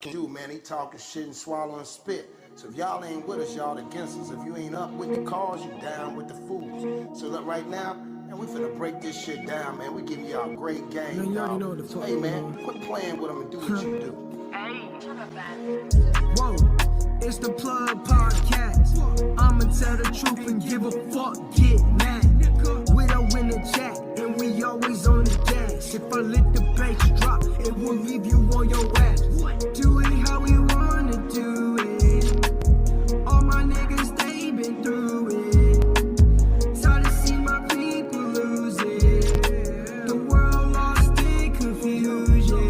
do, man. He talking shit and swallowing spit. So if y'all ain't with us, y'all against us. If you ain't up with the cause, you down with the fools. So look, right now, man, we finna break this shit down, man. We giving y'all a great game, man, you already know dog. what the So fuck hey, going man, on. quit playing with them and do what you do. Whoa, it's the Plug Podcast. I'ma tell the truth and give a fuck, get mad. We don't win the chat, and we always on the gas. If I let the bass drop, it will leave you on your ass. Do it how we wanna do it. All my niggas, they been through it. Tired to see my people lose it. The world lost in confusion.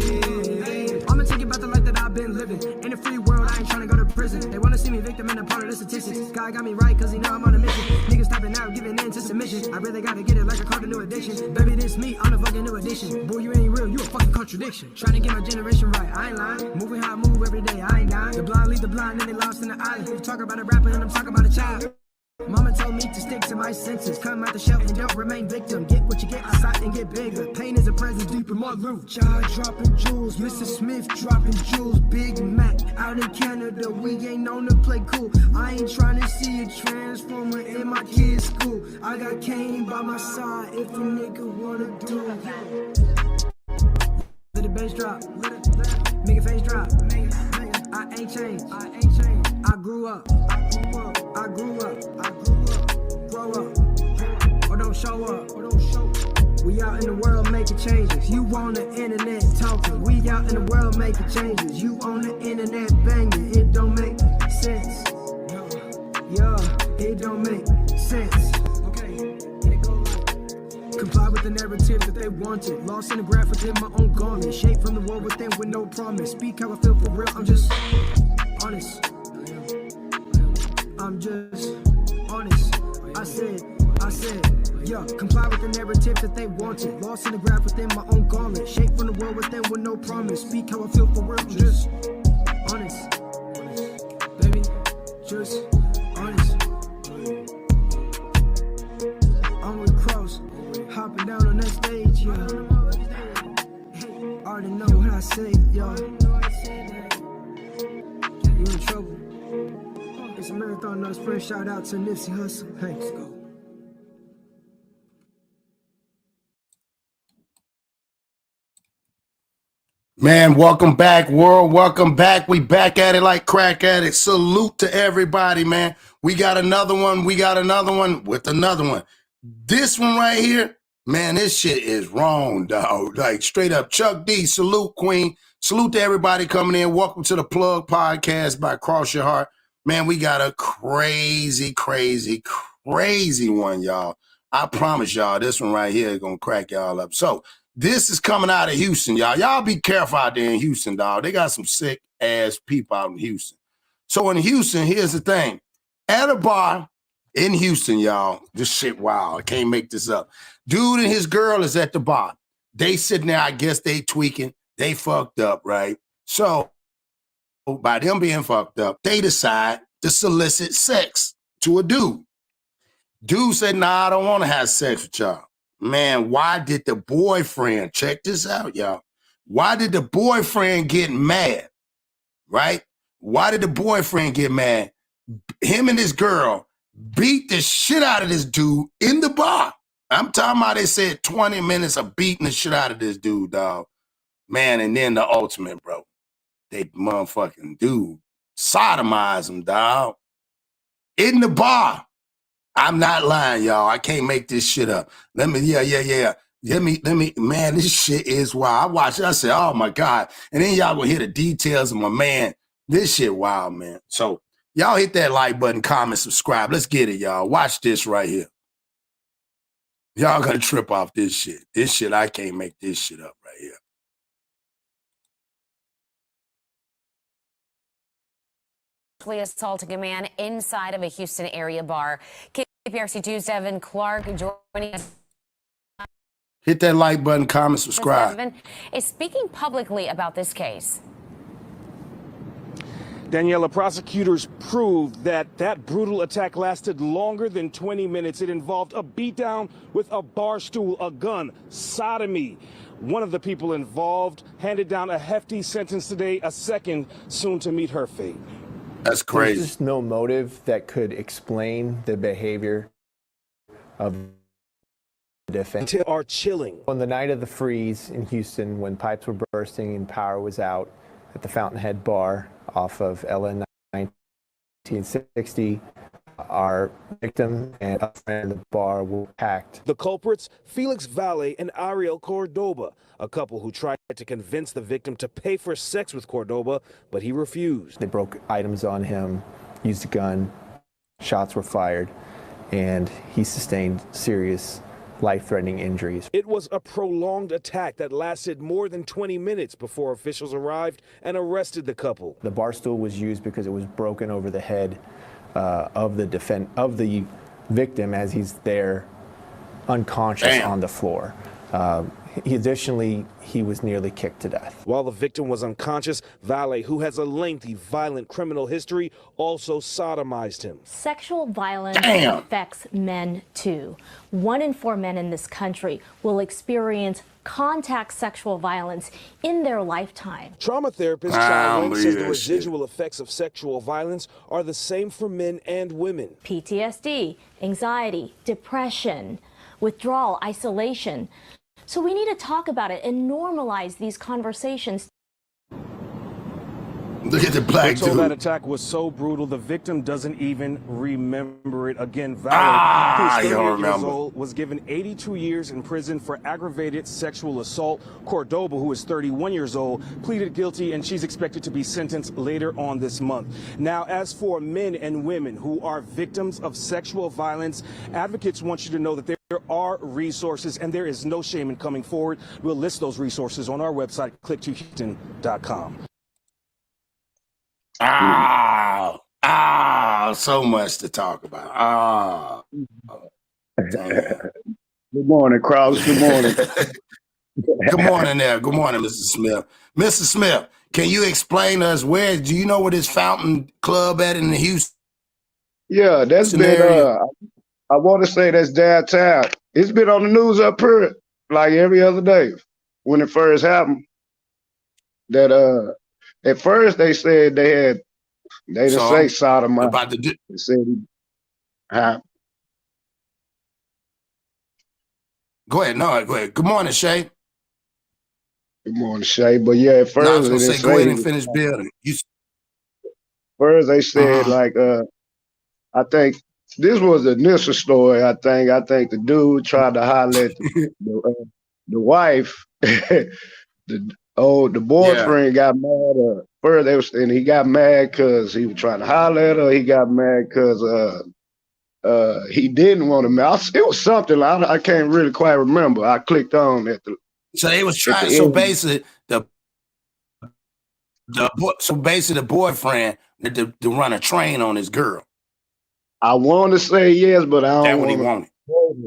I'ma take it back the life that I've been living. In a free world, I ain't tryna go to prison. They wanna see me victim and a part of the statistics. God got me right, cause he know I'm on a mission. Niggas tapping out, giving in to submission. I really gotta get it like I caught a new addiction. Baby, this me, I'm a fucking new addition. Boy, you ain't real, you a fucking contradiction. Tryna get my generation right, I ain't lying. Moving how I move every day, I ain't dying. The blind lead the blind, and they lost in the island. You talk about a rapper, and I'm talking about a child. Mama told me to stick to my senses. Come out the shelf and don't remain victim. Get what you get outside and get bigger. Pain is a presence deep in my loot. Child dropping jewels, Mr. Smith dropping jewels. Big Mac out in Canada, we ain't known to play cool. I ain't trying to see a transformer in my kid's school. I got Kane by my side if a nigga wanna do it. Let the bass drop, make it face drop. I ain't changed, I grew up. I grew up, grow up, or don't show up, We out in the world making changes. You on the internet talking. We out in the world making changes. You on the internet banging. It don't make sense. Yeah, it don't make sense. Okay, and it go like comply with the narrative that they wanted. Lost in the graph within my own garment. Shaped from the world within with no promise. Speak how I feel for real. I'm just honest. I'm just honest. I said, yeah, comply with the narrative that they wanted. Lost in the graph within my own garment. Shaped from the world within with no promise. Speak how I feel for real. I'm just honest. Baby, just honest. I'm with Cross, hopping down on that stage, yeah. Already know what I say, y'all. You in trouble. It's a marathon, not a sprint. Shout out to Nipsey Hussle. Hey, let's go. Man, welcome back, world. Welcome back. We back at it like crack at it. Salute to everybody, man. We got another one. We got another one with another one. This one right here, man, this shit is wrong, dog. Like straight up. Chuck D, salute, Queen. Salute to everybody coming in. Welcome to the Plug Podcast by Cross Your Heart. Man, we got a crazy one, y'all. I promise y'all, this one right here is going to crack y'all up. So, this is coming out of Houston, y'all. Y'all be careful out there in Houston, dog. They got some sick-ass people out in Houston. So, in Houston, here's the thing. At a bar in Houston, y'all, this shit, wow, I can't make this up. Dude and his girl is at the bar. They sitting there, I guess they tweaking. They fucked up, right? So, by them being fucked up, they decide to solicit sex to a dude. Dude said, nah, I don't want to have sex with y'all. Man, why did the boyfriend, check this out, y'all. Why did the boyfriend get mad, right? Why did the boyfriend get mad? Him and his girl beat the shit out of this dude in the bar. I'm talking about, they said 20 minutes of beating the shit out of this dude, dog. Man, and then the ultimate, bro. They motherfucking dude sodomize him, dog. In the bar. I'm not lying, y'all. I can't make this shit up. Let me, man, this shit is wild. I watched it, I said, oh my God. And then y'all will hear the details of my man. This shit wild, man. So y'all hit that like button, comment, subscribe. Let's get it, y'all. Watch this right here. Y'all gonna trip off this shit. This shit, I can't make this shit up right here. Assaulting a man inside of a Houston area bar. KPRC2's Devin Clark joining us. Hit that like button, comment, subscribe. Devin is speaking publicly about this case. Daniela, prosecutors proved that that brutal attack lasted longer than 20 minutes. It involved a beatdown with a bar stool, a gun, sodomy. One of the people involved handed down a hefty sentence today, a second soon to meet her fate. That's crazy. There's just no motive that could explain the behavior of the defendant. Are chilling. On the night of the freeze in Houston, when pipes were bursting and power was out at the Fountainhead Bar off of LN 1960, our victim and a friend of the bar were packed. The culprits, Felix Valle and Ariel Cordoba, a couple who tried to convince the victim to pay for sex with Cordoba, but he refused. They broke items on him, used a gun, shots were fired, and he sustained serious life-threatening injuries. It was a prolonged attack that lasted more than 20 minutes before officials arrived and arrested the couple. The bar stool was used because it was broken over the head of the victim as he's there unconscious on the floor. Additionally, he was nearly kicked to death. While the victim was unconscious, Valle, who has a lengthy violent criminal history, also sodomized him. Sexual violence affects men too. 1 in 4 men in this country will experience contact sexual violence in their lifetime. Trauma therapist Chai Wing says the residual effects of sexual violence are the same for men and women. PTSD, anxiety, depression, withdrawal, isolation. So we need to talk about it and normalize these conversations. Look at the black dude. That attack was so brutal, the victim doesn't even remember it. Again, Valle, who's 38 years old, was given 82 years in prison for aggravated sexual assault. Cordoba, who is 31 years old, pleaded guilty, and she's expected to be sentenced later on this month. Now, as for men and women who are victims of sexual violence, advocates want you to know that there are resources, and there is no shame in coming forward. We'll list those resources on our website, click2houston.com. So much to talk about. Good morning, Krause. Good morning. Good morning there. Good morning, Mr. Smith. Mr. Smith, can you explain to us do you know where this Fountain Club at in the Houston? Yeah, that's been, I want to say that's downtown. It's been on the news up here like every other day when it first happened. That at first they said they didn't say sodomite. About the they said Go ahead. No, go ahead. Good morning, Shay. Good morning, Shay. But yeah, at first I was gonna say go ahead and finish building. First they said like I think this was the initial story. I think the dude tried to holler at the wife. The boyfriend got mad. First he got mad because he was trying to holler at her. He got mad because he didn't want to. It was something I can't really quite remember. I clicked on at the. So they was trying. So basically, the boyfriend to run a train on his girl. I want to say yes, but I don't. That's what he wanted,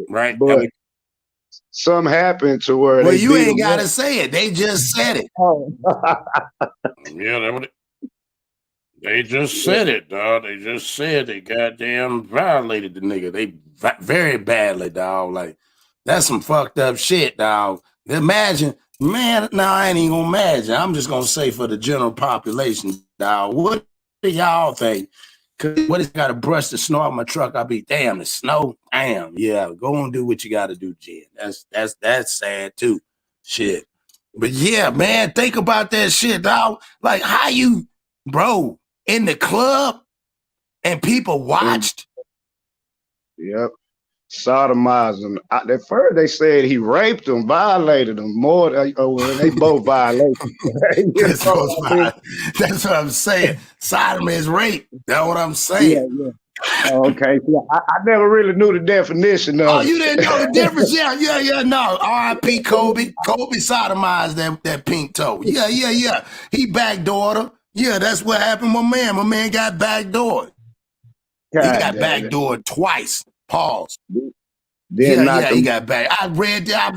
right? But something happened to where. Well, you ain't gotta say it. They just said it. Yeah, they just said it, dog. They just said they goddamn violated the nigga. They very badly, dog. Like that's some fucked up shit, dog. Imagine, man. No, I ain't even gonna imagine. I'm just gonna say for the general population, dog. What do y'all think? What is got to brush the snow off my truck? I'll be damn the snow. Damn, yeah. Go and do what you got to do, Jen. That's sad too. Shit. But yeah, man, think about that shit, dog. Like how you, bro, in the club and people watched. Yep. Sodomized him. At first they said he raped him, violated him more. They both violated. That's what I'm saying. Sodomy is rape. That's what I'm saying. Yeah. Okay. Yeah, I never really knew the definition of it. Oh, you didn't know the difference? Yeah. No. R.I.P. Kobe. Kobe sodomized that pink toe. Yeah. He backdoored her. Yeah, that's what happened with my man. My man got backdoored. He got backdoored twice. Pause. He got back. I read that.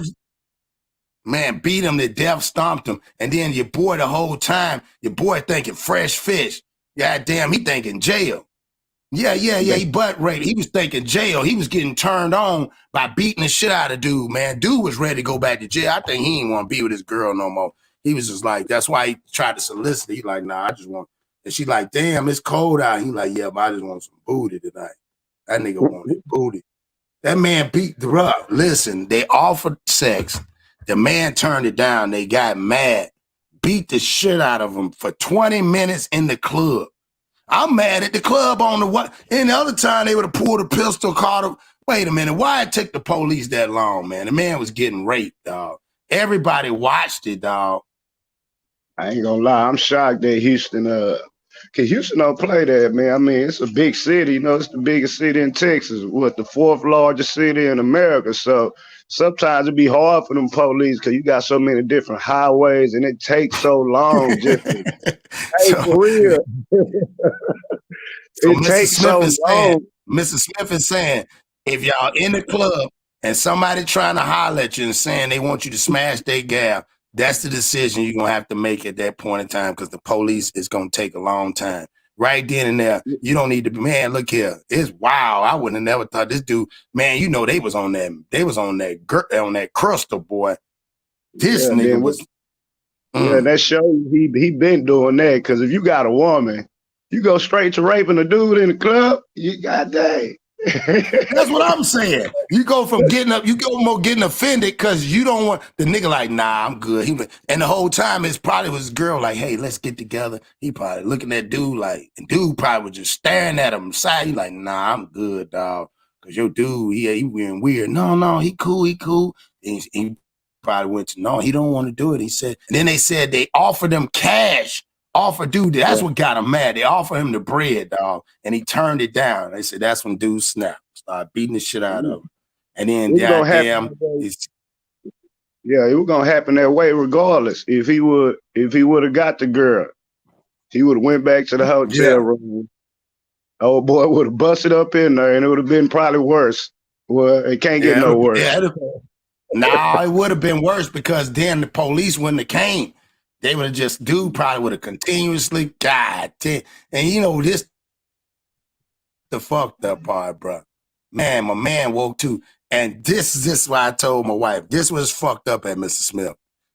Man, beat him to death, stomped him. And then your boy the whole time, your boy thinking fresh fish. God damn, he thinking jail. Yeah, he butt raped. He was thinking jail. He was getting turned on by beating the shit out of dude, man. Dude was ready to go back to jail. I think he didn't want to be with his girl no more. He was just like, that's why he tried to solicit. He like, nah, I just want, and she like, damn, it's cold out. He like, yeah, but I just want some booty tonight. That nigga wanted booty. That man beat the rub. Listen, they offered sex. The man turned it down. They got mad, beat the shit out of him for 20 minutes in the club. I'm mad at the club on the what? Any other time they would have pulled a pistol, caught him. Wait a minute, why it took the police that long, man? The man was getting raped, dog. Everybody watched it, dog. I ain't gonna lie, I'm shocked that Houston, cause Houston don't play that, man. I mean, it's a big city, you know, it's the biggest city in Texas, what, the 4th largest city in America. So sometimes it'd be hard for them police because you got so many different highways and it takes so long just to, hey, for real. So it takes so long. Mrs. Smith is saying, if y'all in the club and somebody trying to holler at you and saying they want you to smash their gal, that's the decision you're going to have to make at that point in time because the police is going to take a long time. Right then and there, you don't need to be, man, look here. It's wow. I wouldn't have never thought this dude, man, you know, they was on that crystal, boy. This nigga was. Yeah, that shows he been doing that because if you got a woman, you go straight to raping a dude in the club, you got dang. That's what I'm saying. You go from getting offended because you don't want the nigga like, nah, I'm good. And the whole time it's probably was his girl like, hey, let's get together. He probably looking at dude like, and dude probably was just staring at him side. He like, nah, I'm good, dog. Cause your dude, he being weird. No, he cool. And he probably went to, no, he don't want to do it. He said, and then they said they offered him cash. Offer dude, that's what got him mad. They offered him the bread, dog, and he turned it down. They said that's when dude snapped, started beating the shit out of him. And then it was gonna happen that way regardless. If he would have got the girl, he would have went back to the hotel room. Old boy would have busted up in there, and it would have been probably worse. Well, it can't get no worse. Nah, it would have been worse because then the police wouldn't have came. They would have just, dude probably would have continuously, God damn. And you know, this, the fucked up part, bro. Man, my man woke too. And this is why I told my wife, this was fucked up at Mr. Smith,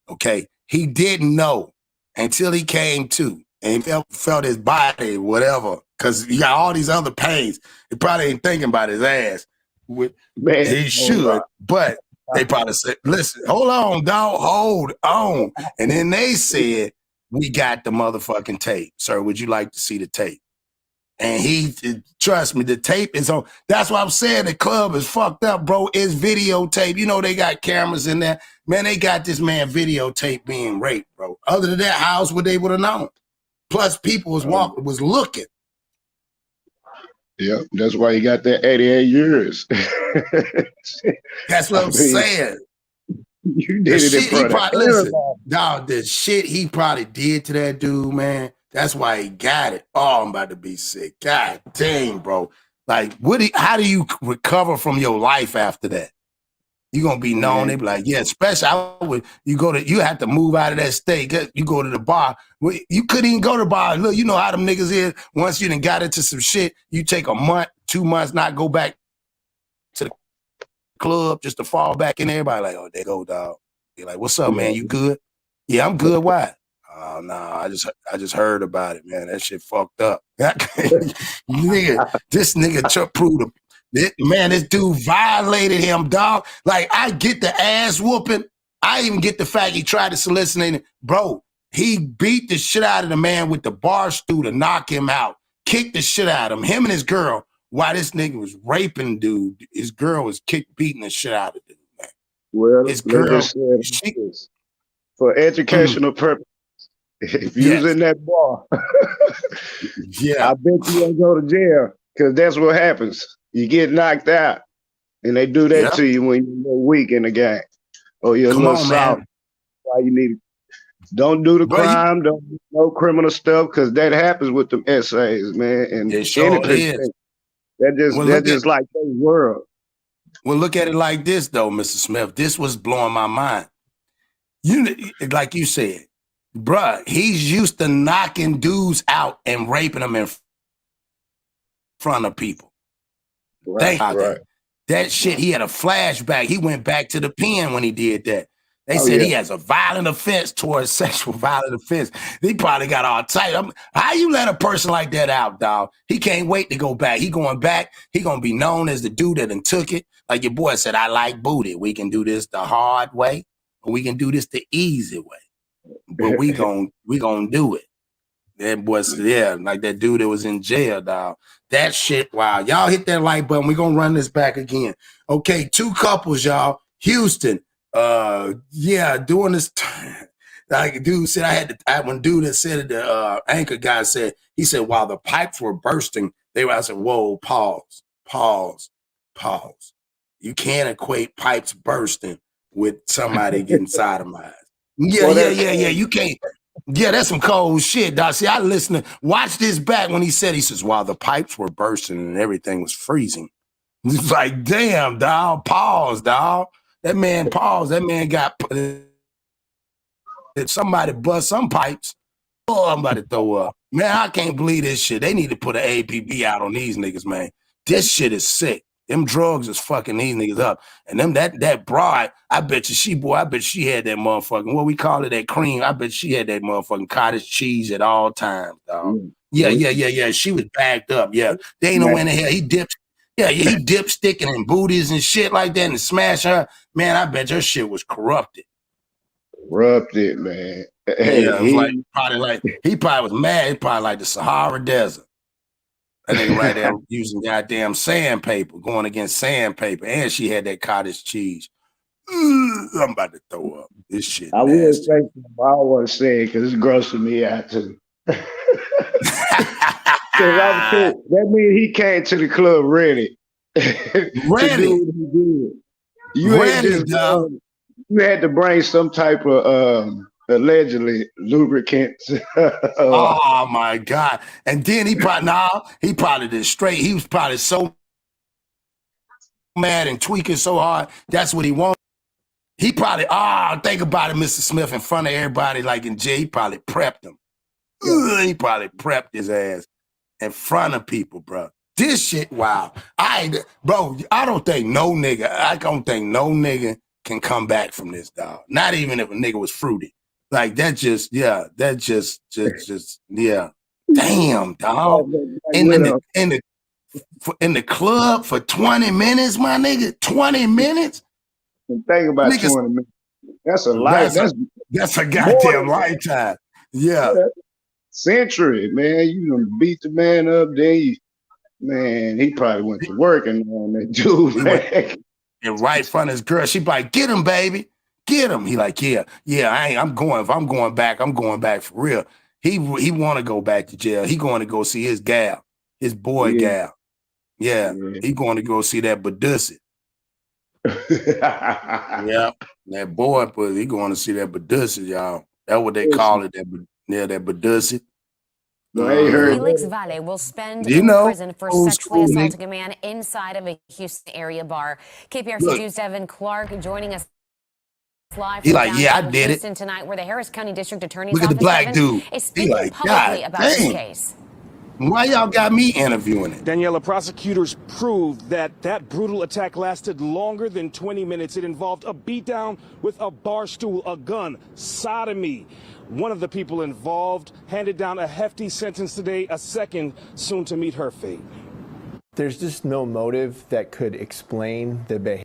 okay? He didn't know until he came to and he felt his body, whatever, because he got all these other pains. He probably ain't thinking about his ass. He should, but they probably said, listen, hold on, dog, hold on. And then they said, we got the motherfucking tape. Sir, would you like to see the tape? And he, trust me, the tape is on. That's why I'm saying the club is fucked up, bro. It's videotape. You know, they got cameras in there. Man, they got this man videotape being raped, bro. Other than that, how else would they would have known? Plus, people was looking. Yeah, that's why he got that 88 years. That's what I'm saying. You did it in front of everybody. Dog, the shit he probably did to that dude, man, that's why he got it. Oh, I'm about to be sick. God dang, bro. Like, how do you recover from your life after that? You're going to be known. They be like, yeah, especially you have to move out of that state. You go to the bar. You couldn't even go to the bar. Look, you know how them niggas is. Once you done got into some shit, you take a month, 2 months, not go back to the club just to fall back in. Everybody like, oh, there go, dog. You're like, what's up, man? You good? Yeah, I'm good. Why? Oh, no, I just heard about it, man. That shit fucked up. Nigga, this nigga proved him. This dude violated him, dog. Like, I get the ass whooping. I even get the fact he tried to solicit him. Bro, he beat the shit out of the man with the bar stool to knock him out. Kicked the shit out of him. Him and his girl, while this nigga was raping dude, his girl was beating the shit out of dude, man. Well, his girl, for educational purposes, if you was in that bar, I bet you don't go to jail because that's what happens. You get knocked out, and they do that to you when you're weak in the game. Or you're a little soft. Why you need don't do the crime, don't do no criminal stuff, because that happens with them essays, man. And it sure is. That just like their world. Well, look at it like this, though, Mr. Smith. This was blowing my mind. Like you said, Bruh, he's used to knocking dudes out and raping them in front of people. Right, right. That shit, he had a flashback. He went back to the pen when he did that. They said he has a violent offense towards sexual violent offense. He probably got all tight. How you let a person like that out, dog? He can't wait to go back. He going back. He gonna be known as the dude that done took it. Like your boy said, I like booty. We can do this the hard way, or we can do this the easy way. But we gonna do it. That was, yeah, like that dude that was in jail, dog. That shit, wow. Y'all hit that like button. We're gonna run this back again. Okay, 2 couples, y'all. Houston. Yeah, doing this. Like dude said, when dude that said it, the anchor guy said, he said, while the pipes were bursting, I said, whoa, pause. You can't equate pipes bursting with somebody getting sodomized. Yeah, you can't. Yeah, that's some cold shit, dog. See, I watch this back when he says, while the pipes were bursting and everything was freezing. It's like, damn, dog, pause, dog. That man paused. That man got, if somebody bust some pipes, oh, I'm about to throw up. Man, I can't believe this shit. They need to put an APB out on these niggas, man. This shit is sick. Them drugs is fucking these niggas up. And them that broad, I bet you she had that motherfucking, what we call it, that cream. I bet she had that motherfucking cottage cheese at all times, dog. Yeah. She was backed up. Yeah. They ain't no in the hell. He dipped sticking in booties and shit like that and smash her. Man, I bet your shit was corrupted. Corrupted, man. Yeah, it was he probably was mad. He probably like the Sahara Desert. That nigga right there using goddamn sandpaper, going against sandpaper, and she had that cottage cheese. I'm about to throw up. This shit. I will say something I want to say because it's grossing me out too. That means he came to the club ready. Ready. To do what he did. You ain't just you had to bring some type of allegedly lubricant. Oh my God. And then he probably did straight. He was probably so mad and tweaking so hard. That's what he wanted. He probably, think about it, Mr. Smith, in front of everybody like in jail. He probably prepped him. He probably prepped his ass in front of people, bro. This shit, wow. I don't think no nigga can come back from this, dog. Not even if a nigga was fruity. Like that just, yeah. Damn, dog. In the club for 20 minutes, my nigga. 20 minutes? Think about niggas, 20 minutes. That's a life. That's a goddamn lifetime. Yeah. Century, man. You done beat the man up, then man, he probably went to work and on that dude. And right in front of his girl, she be like, get him, baby. Get him. He like, yeah, I'm going. If I'm going back, I'm going back for real. He want to go back to jail. He going to go see his gal, his boy gal. Yeah, he going to go see that Badussi. Yeah, that boy, but he going to see that Badussi, y'all. That's what they call it. That Badussi. Felix Valle will spend in prison for sexually assaulting a man inside of a Houston area bar. KPRC 2's Devin Clark joining us live from downtown Houston tonight, where the Harris County District Attorney's Office, the black dude, is speaking publicly about this case. Why y'all got me interviewing it? Daniela, prosecutors proved that brutal attack lasted longer than 20 minutes. It involved a beatdown with a bar stool, a gun, sodomy. One of the people involved handed down a hefty sentence today, a second soon to meet her fate. There's just no motive that could explain the behavior.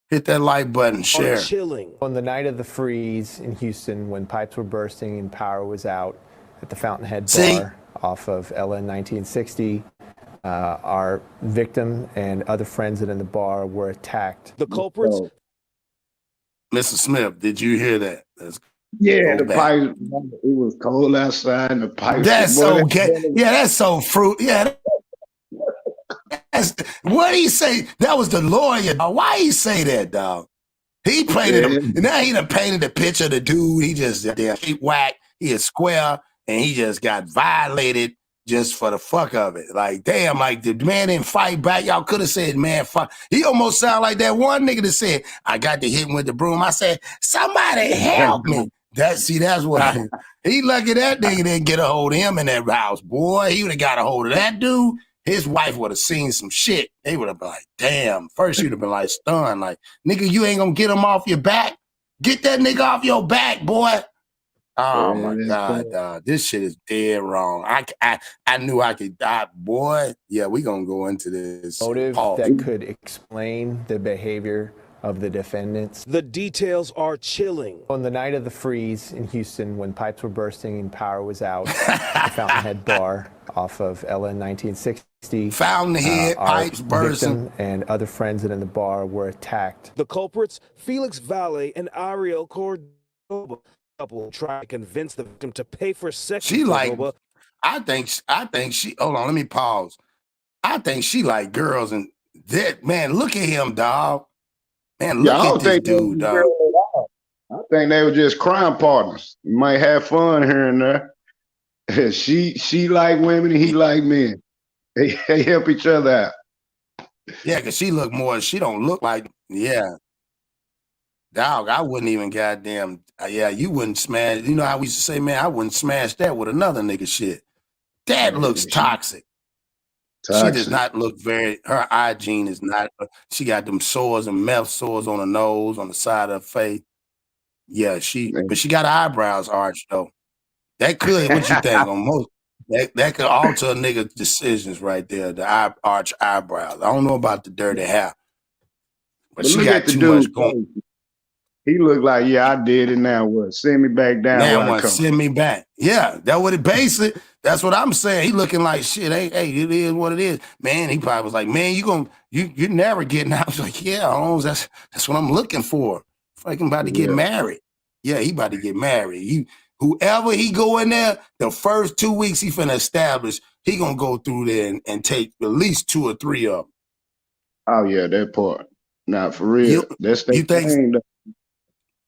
Hit that like button, share. Chilling. On the night of the freeze in Houston, when pipes were bursting and power was out at the Fountainhead Bar off of LN 1960, our victim and other friends that in the bar were attacked. The culprits? Mr. Smith, did you hear that? Yeah, the pipes, it was cold outside and the pipes. That's so gay. Yeah, that's so fruit. Yeah. What did he say? That was the lawyer. Why he say that, dog? He painted him. Now he done painted the picture of the dude. He just damn whack. He is square and he just got violated just for the fuck of it. Like, damn, like the man didn't fight back. Y'all could have said, man, fuck. He almost sound like that one nigga that said, I got to hit him with the broom. I said, somebody help me. That's what he lucky that nigga didn't get a hold of him in that house, boy. He would have got a hold of that dude. His wife would have seen some shit. They would have been like, damn. First, she'd have been like stunned, like, nigga, you ain't gonna get him off your back. Get that nigga off your back, boy. Oh my God, dog. This shit is dead wrong. I knew I could die, boy. Yeah, we gonna go into this. Motive that could explain the behavior of the defendants. The details are chilling. On the night of the freeze in Houston, when pipes were bursting and power was out, the Fountainhead Bar off of Ella in 1960. Fountainhead, pipes bursting. And other friends in the bar were attacked. The culprits, Felix Valle and Ariel Cordoba. Couple try to convince the victim to pay for sex. She like, I think she, hold on, let me pause. I think she like girls, and that, man, look at him, dog. Man, look at this dude, dog. I think they were just crime partners. You might have fun here and there. She like women and he like men. They help each other out. Yeah, because she look more, she don't look like, yeah. Dog, I wouldn't even goddamn, yeah, you wouldn't smash, you know how we used to say, man, I wouldn't smash that with another nigga shit. That looks toxic. She does not look very, her hygiene is not, she got them sores and mouth sores on her nose, on the side of her face. Yeah, but she got her eyebrows arched though. That could, what you think on most, that could alter a nigga's decisions right there, the arch eyebrows. I don't know about the dirty hair, but she got too much going. He looked like, yeah, I did it. Now what? Send me back down. Now what? Send me back. Yeah, that what it basically. That's what I'm saying. He looking like shit. Hey, it is what it is. Man, he probably was like, man, you're never getting out. I was like, yeah, Holmes, that's what I'm looking for. Fucking about to get married. Yeah, he about to get married. Whoever he go in there, the first 2 weeks he finna establish, he gonna go through there and take at least 2 or 3 of them. Oh yeah, that part. Not for real. That's the thing.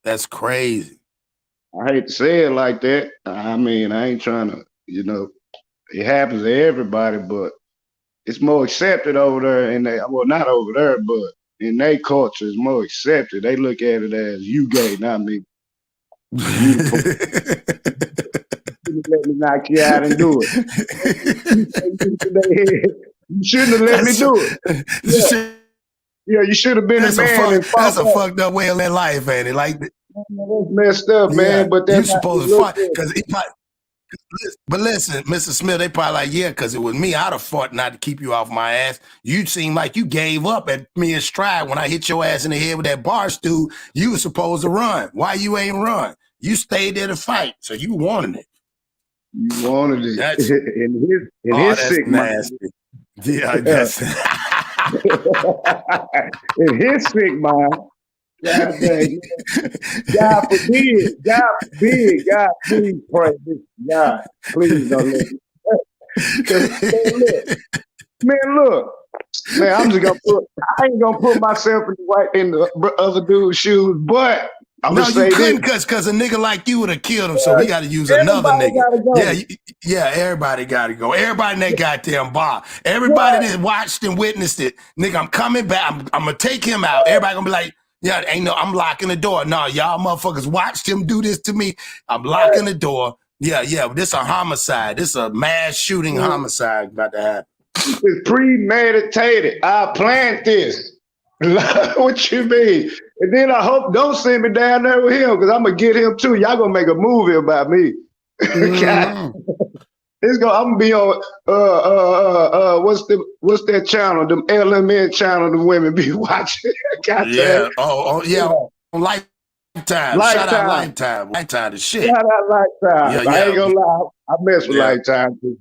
That's crazy. I hate to say it like that. I mean, I ain't trying to, it happens to everybody, but it's more accepted over there. Well, not over there, but in their culture, it's more accepted. They look at it as you gay, not me. You let me knock you out and do it. You shouldn't have let me do it. Yeah. Yeah, you should have been a man. That's a fucked up way of living life, ain't it? Like, that's messed up, man. But that's you supposed to fight because but listen, Mr. Smith, they probably like, yeah, because it was me. I'd have fought not to keep you off my ass. You seem like you gave up at me in stride when I hit your ass in the head with that bar stool. You were supposed to run. Why you ain't run? You stayed there to fight, so you wanted it. You wanted it. That's, in his sick nasty. mind. Yeah, that's in his sick mind. God forbid, God, please pray this. God, please don't let me. Look, I'm just gonna I ain't gonna put myself in the other dude's shoes, but I'm gonna say this. Because a nigga like you would have killed him, so we got to use another nigga. Yeah, everybody got to go. Everybody in that goddamn bar. Everybody that watched and witnessed it. Nigga, I'm coming back. I'm going to take him out. Everybody going to be like, yeah, I'm locking the door. No, y'all motherfuckers watched him do this to me. I'm locking the door. Yeah, this a homicide. This a mass shooting homicide about to happen. It's premeditated. I planned this. What you mean? And then I hope don't send me down there with him because I'm gonna get him too. Y'all gonna make a movie about me. I'm gonna be on what's that channel? Them LMN channel the women be watching. Yeah. On Lifetime. Shout out Lifetime. Lifetime the shit. Shout out Lifetime. I ain't gonna lie. I mess with Lifetime too.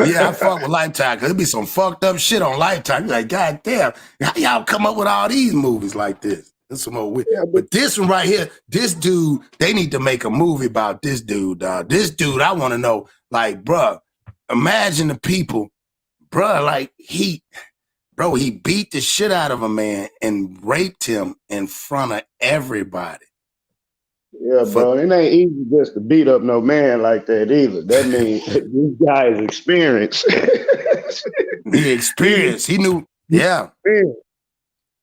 Yeah, I fuck with Lifetime because it be some fucked up shit on Lifetime. You're like, God damn, how y'all come up with all these movies like this? This some more weird. But this one right here, this dude, they need to make a movie about this dude, dog. This dude, I want to know, like, bruh, imagine the people, bruh, like he beat the shit out of a man and raped him in front of everybody. Yeah, bro, it ain't easy just to beat up no man like that either. That means this guy is experienced. He experienced. He knew. Yeah.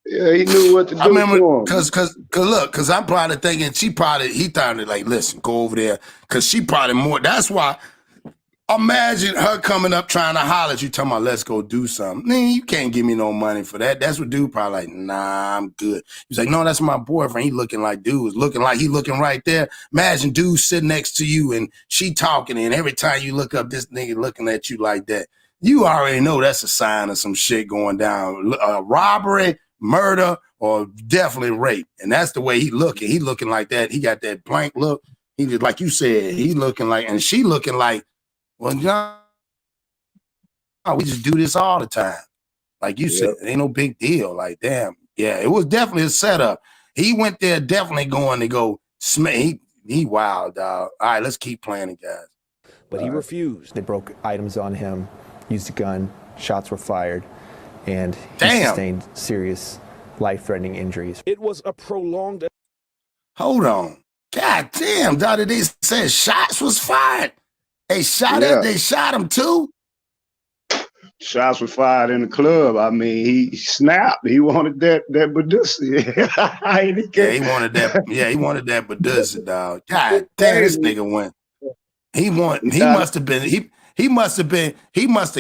Yeah, he knew what to do. I remember for him. cause I'm probably thinking he thought like, listen, go over there. Cause she probably more. That's why. Imagine her coming up trying to holler at you, talking about let's go do something. Man, you can't give me no money for that. That's what dude probably like, nah, I'm good. He's like, no, that's my boyfriend. He looking like dude. Looking like he looking right there. Imagine dude sitting next to you and she talking, and every time you look up, this nigga looking at you like that. You already know that's a sign of some shit going down. Robbery, murder, or definitely rape. And that's the way he looking. He looking like that. He got that blank look. He just, like you said, he looking like, and she looking like, well, no, we just do this all the time. Like you said, it ain't no big deal. Like, damn. Yeah, it was definitely a setup. He went there definitely going to go smack. He wild, dog. All right, let's keep playing it, guys. But he refused. They broke items on him, used a gun, shots were fired, and he sustained serious life-threatening injuries. It was a prolonged... Hold on. God damn, dog, they said shots was fired. They shot him too? Shots were fired in the club. I mean, he snapped. He wanted that Badusi. He wanted that. Yeah, he wanted that Badusi, dog. God damn, this nigga went. He must have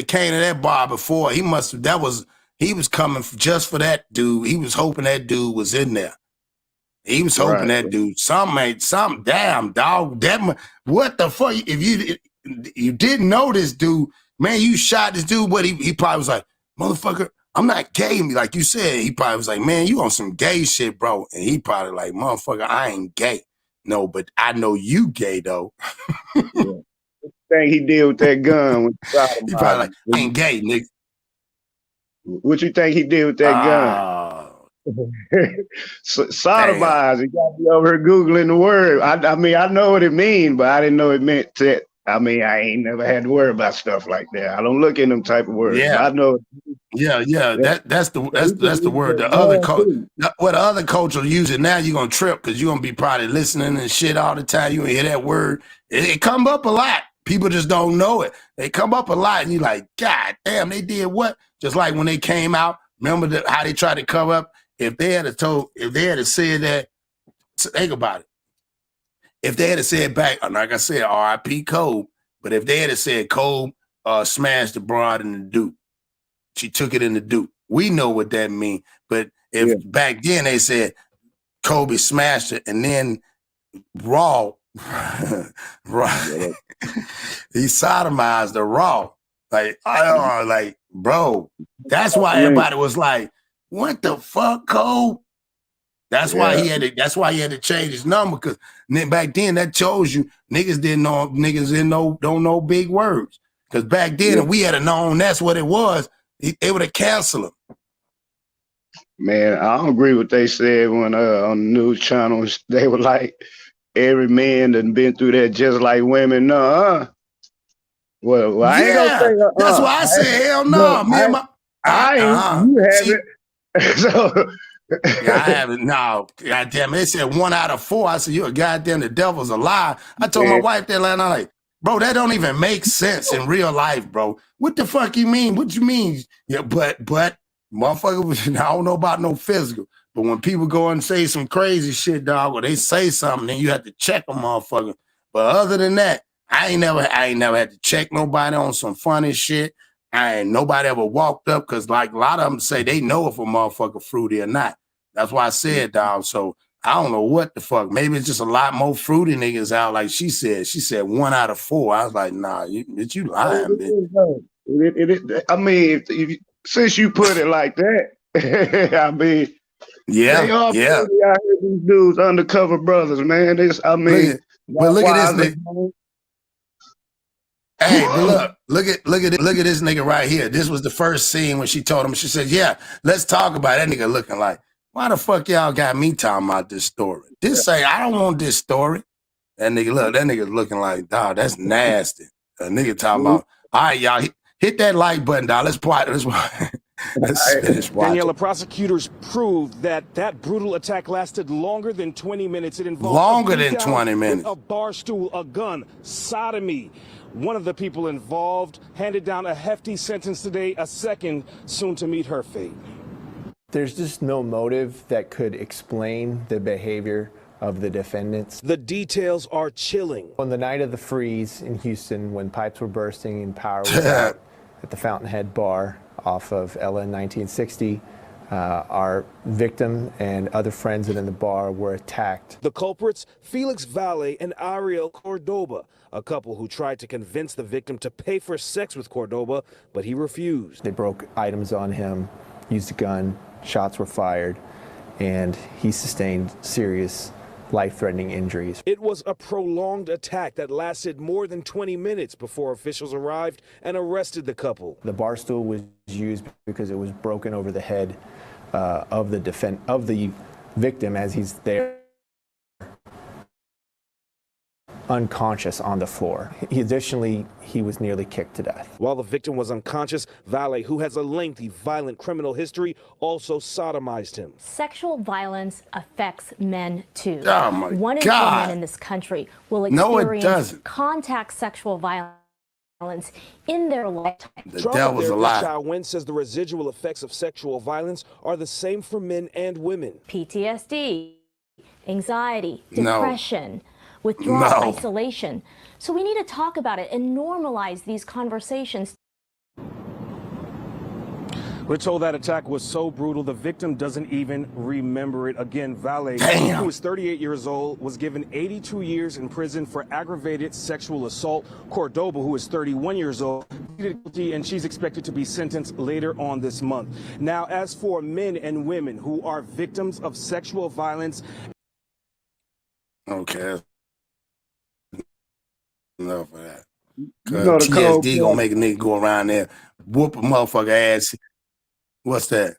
came to that bar before. He was coming just for that dude. He was hoping that dude was in there. He was hoping that dude, something, damn, dog. What the fuck? If you didn't know this dude, man, you shot this dude, but he probably was like, motherfucker, I'm not gay. Like you said, he probably was like, man, you on some gay shit, bro. And he probably like, motherfucker, I ain't gay. No, but I know you gay, though. Thing he did with that gun. He probably like, I ain't gay, nigga. What you think he did with that gun? Sodomized. He got me over here Googling the word. I mean, I know what it means, but I didn't know it meant to. I mean, I ain't never had to worry about stuff like that. I don't look in them type of words. Yeah, I know. Yeah. That's the word. The other coach will use it. Now you're gonna trip because you're gonna be probably listening and shit all the time. You gonna hear that word. It come up a lot. People just don't know it. They come up a lot, and you're like, God damn, they did what? Just like when they came out. Remember how they tried to cover up? If they had said that, think about it. If they had said back, like I said, R.I.P. Kobe, but if they had said Kobe smashed the broad in the Duke, she took it in the Duke. We know what that means. But if back then they said Kobe smashed it, and then BRAWL, he sodomized the RAW. Like, bro, that's why everybody was like, what the fuck, Kobe? That's why he had to change his number, because back then that shows you niggas don't know big words. Because back then, if we had known that's what it was, they would have canceled him. Man, I don't agree with what they said when on the news channels. They were like, every man done been through that just like women. No, well, I ain't gonna say that's why I said hell no. You haven't. So. Yeah, I haven't. No, goddamn. They said 1 out of 4. I said, you a goddamn, the devil's a lie. I told my wife that last night, like, bro, that don't even make sense in real life, bro. What the fuck you mean? What you mean? Yeah, but motherfucker, I don't know about no physical. But when people go and say some crazy shit, dog, or they say something, then you have to check them, motherfucker. But other than that, I ain't never had to check nobody on some funny shit. Nobody ever walked up, because like a lot of them say they know if a motherfucker fruity or not. That's why I said, dog. So I don't know what the fuck. Maybe it's just a lot more fruity niggas out. Like she said 1 out of 4. I was like, nah, you lying, bitch. I mean, since you put it like that, I mean, they all out here, these dudes, undercover brothers, man. Look at this nigga. Hey, but look at this nigga right here. This was the first scene when she told him. She said, "Yeah, let's talk about it." That nigga looking like, why the fuck y'all got me talking about this story? I don't want this story. That nigga looking like, dog, that's nasty. A nigga talking about, all right, y'all, hit that like button, dog. Let's watch. Daniela, prosecutors proved that brutal attack lasted longer than 20 minutes. It involved a bar stool, a gun, sodomy. One of the people involved handed down a hefty sentence today, a second soon to meet her fate. There's just no motive that could explain the behavior of the defendants. The details are chilling. On the night of the freeze in Houston, when pipes were bursting and power was out at the Fountainhead Bar off of Ella in 1960, our victim and other friends in the bar were attacked. The culprits, Felix Valle and Ariel Cordoba, a couple who tried to convince the victim to pay for sex with Cordoba, but he refused. They broke items on him, used a gun, shots were fired, and he sustained serious life-threatening injuries. It was a prolonged attack that lasted more than 20 minutes before officials arrived and arrested the couple. The bar stool was used because it was broken over the head of the victim as he's there unconscious on the floor. Additionally, he was nearly kicked to death. While the victim was unconscious, Valle, who has a lengthy violent criminal history, also sodomized him. Sexual violence affects men too. Oh my One in God. 4 men in this country will experience contact sexual violence in their lifetime. The devil's a lie. Chao Wen says the residual effects of sexual violence are the same for men and women. PTSD, anxiety, depression, withdrawal, isolation. So we need to talk about it and normalize these conversations. We're told that attack was so brutal, the victim doesn't even remember it. Again, Valle, Damn. who is 38 years old, was given 82 years in prison for aggravated sexual assault. Cordoba, who is 31 years old, pleaded guilty, and she's expected to be sentenced later on this month. Now, as for men and women who are victims of sexual violence. Okay. Enough of that. TSD gonna make a nigga go around there, whoop a motherfucker ass. What's that?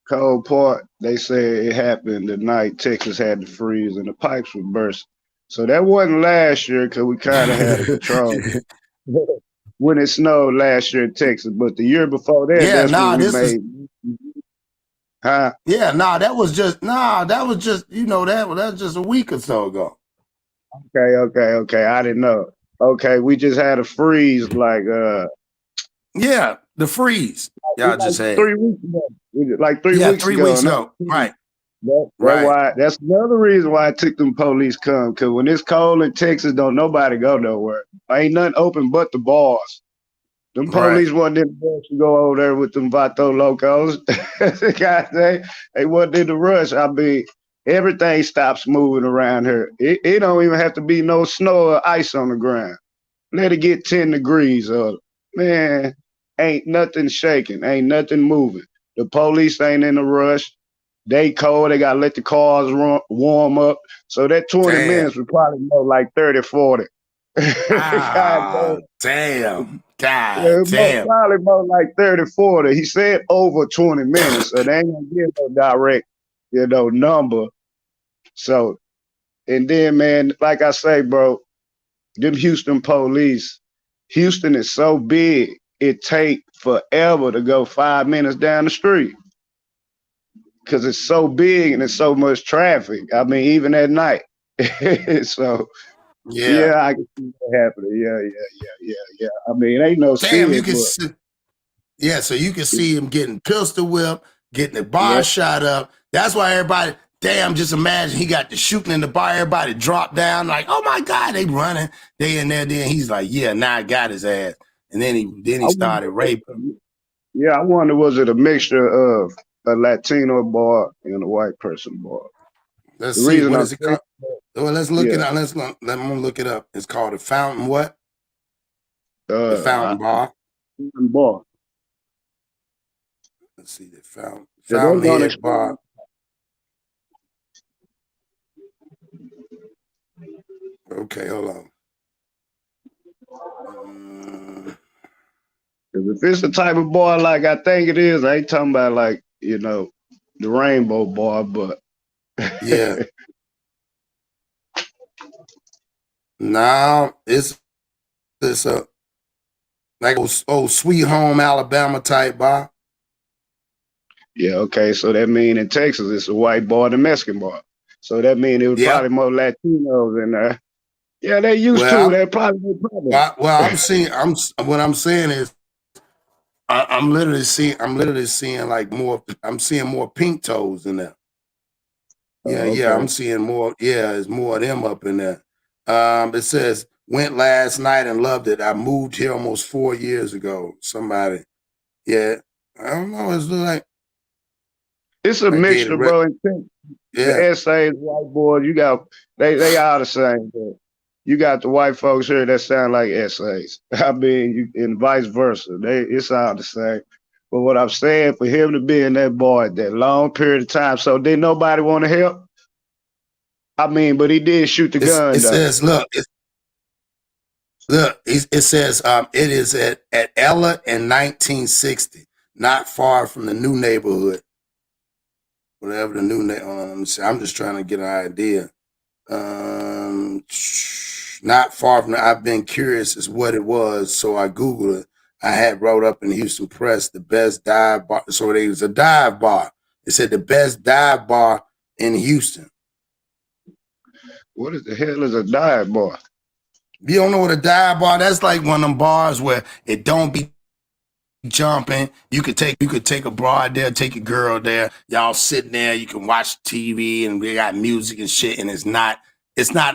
Cold part, they say it happened the night Texas had the freeze and the pipes were burst. So that wasn't last year because we kind of had a control when it snowed last year in Texas. But the year before that, that was just that was just a week or so ago. Okay. I didn't know. Okay, we just had a freeze the freeze. Y'all just had 3 weeks ago. Like 3 weeks ago. 3 weeks ago. Right. That's another reason why I took them police come. Because when it's cold in Texas, don't nobody go nowhere. Ain't nothing open but the bars. Them police wasn't in the rush to go over there with them Vato Locos. They wasn't in the rush. I mean, everything stops moving around here. It don't even have to be no snow or ice on the ground. Let it get 10 degrees. Man, ain't nothing shaking. Ain't nothing moving. The police ain't in a rush. They cold. They got to let the cars warm up. So that 20 minutes would probably more like 30, 40. Damn. Probably more like 30, 40. He said over 20 minutes. So they ain't going to give no direct, number. So, and then, man, like I say, bro, them Houston police, Houston is so big, it take forever to go 5 minutes down the street. Because it's so big and it's so much traffic. I mean, even at night. So, I can see that happening. Yeah. I mean, it ain't no damn, you can see, so you can see him getting pistol whipped, getting the bar shot up. That's why everybody, just imagine he got the shooting in the bar, everybody dropped down like, oh my God, they running. They in there, then he's like, now I got his ass. And then he started raping. Yeah, I wonder, was it a mixture of a Latino boy and a white person boy? Let's see, what is it called? Well, let's look it up. Let me look it up. It's called a fountain what? The fountain bar. Bar. Let's see, the fountain bar. Okay, hold on. If it's the type of bar like I think it is, I ain't talking about like, the rainbow bar, but yeah. Now it's a like old Sweet Home Alabama type bar. Yeah, okay. So that mean in Texas it's a white bar and a Mexican bar. So that mean it was probably more Latinos in there. Yeah, they used to. They're probably no problem. Well, what I'm saying is I'm literally seeing like more. I'm seeing more pink toes in there. Yeah, Okay. I'm seeing more. Yeah, there's more of them up in there. It says went last night and loved it. I moved here almost 4 years ago. Somebody, yeah, I don't know. It's like it's a I gave mixture, it. bro. The Yeah, essays, white boys, you got they all the same. But you got the white folks here that sound like essays. I mean, and vice versa. It's all the same. But what I'm saying, for him to be in that bar that long period of time, so did nobody want to help? I mean, but he did shoot the it gun though. says look, it says it is at Ella in 1960, not far from the new neighborhood. Whatever the new name. I'm just trying to get an idea. Not far from. I've been curious as what it was, so I googled it. I had wrote up in the Houston Press the best dive bar. So it was a dive bar. It said the best dive bar in Houston. What the hell is a dive bar? You don't know what a dive bar? That's like one of them bars where it don't be jumping. You could take a broad there, take a girl there. Y'all sitting there. You can watch TV and they got music and shit. And it's not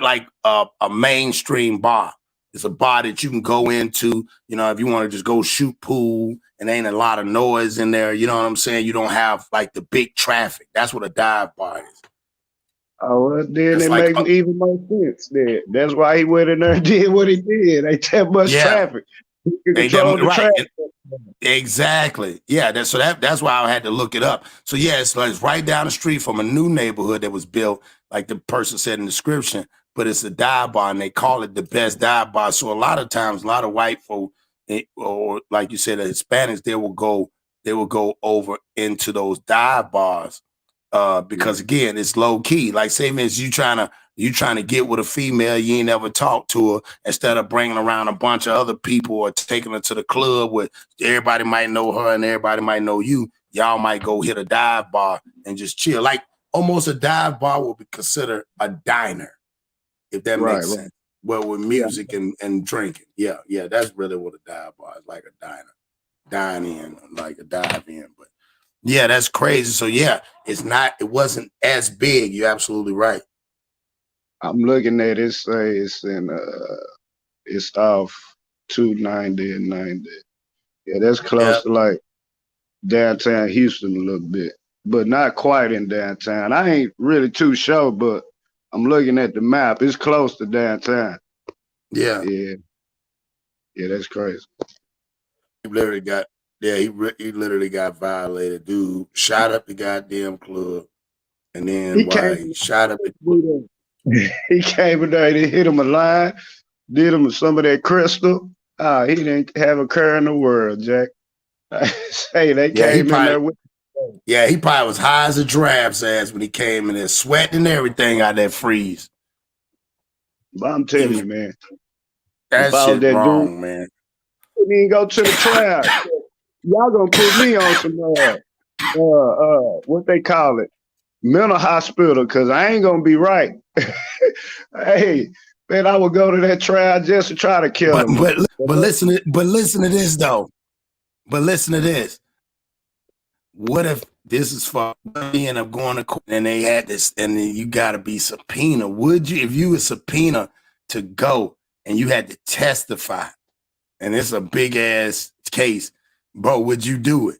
like a mainstream bar. It's a bar that you can go into. You know, if you want to just go shoot pool and ain't a lot of noise in there. You know what I'm saying? You don't have like the big traffic. That's what a dive bar is. Oh, well, then It's it like, makes even more sense. Then that's why he went in there and did what he did. Ain't that much traffic. He can control the traffic. Exactly. Yeah. That's why I had to look it up. So yeah, it's right down the street from a new neighborhood that was built, like the person said in the description. But it's a dive bar, and they call it the best dive bar. So a lot of times, a lot of white folk, or like you said, the Hispanics, they will go over into those dive bars. Because again, it's low key. Like say, miss, you trying to get with a female, you ain't never talked to her. Instead of bringing around a bunch of other people or taking her to the club where everybody might know her and everybody might know you, y'all might go hit a dive bar and just chill. Like almost a dive bar would be considered a diner, if that makes sense. Well, with music and drinking. Yeah, that's really what a dive bar is, like a diner. Dine in, like a dive in, but yeah, that's crazy. So yeah, it wasn't as big. You're absolutely right. I'm looking at it, say it's off 290 and 90. Yeah, that's close to like downtown Houston a little bit, but not quite in downtown. I ain't really too sure, but I'm looking at the map. It's close to downtown. Yeah, that's crazy. He literally got he literally got violated. Dude shot up the goddamn club, and then he shot up the club. He came in there and he hit him a line, did him some of that crystal. He didn't have a care in the world, Jack. Hey, they came in there with. Yeah, he probably was high as a giraffe's ass when he came in there, sweating and everything out that freeze. But I'm telling you, man. That shit wrong, man. Couldn't even go to the trial. Y'all gonna put me on some what they call it, mental hospital, because I ain't gonna be right. Hey, man, I would go to that trial just to try to kill him. But listen to this though. But listen to this. What if this is for you end up going to court and they had this, and then you got to be subpoenaed? Would you, if you were subpoenaed to go and you had to testify, and it's a big ass case, bro, would you do it?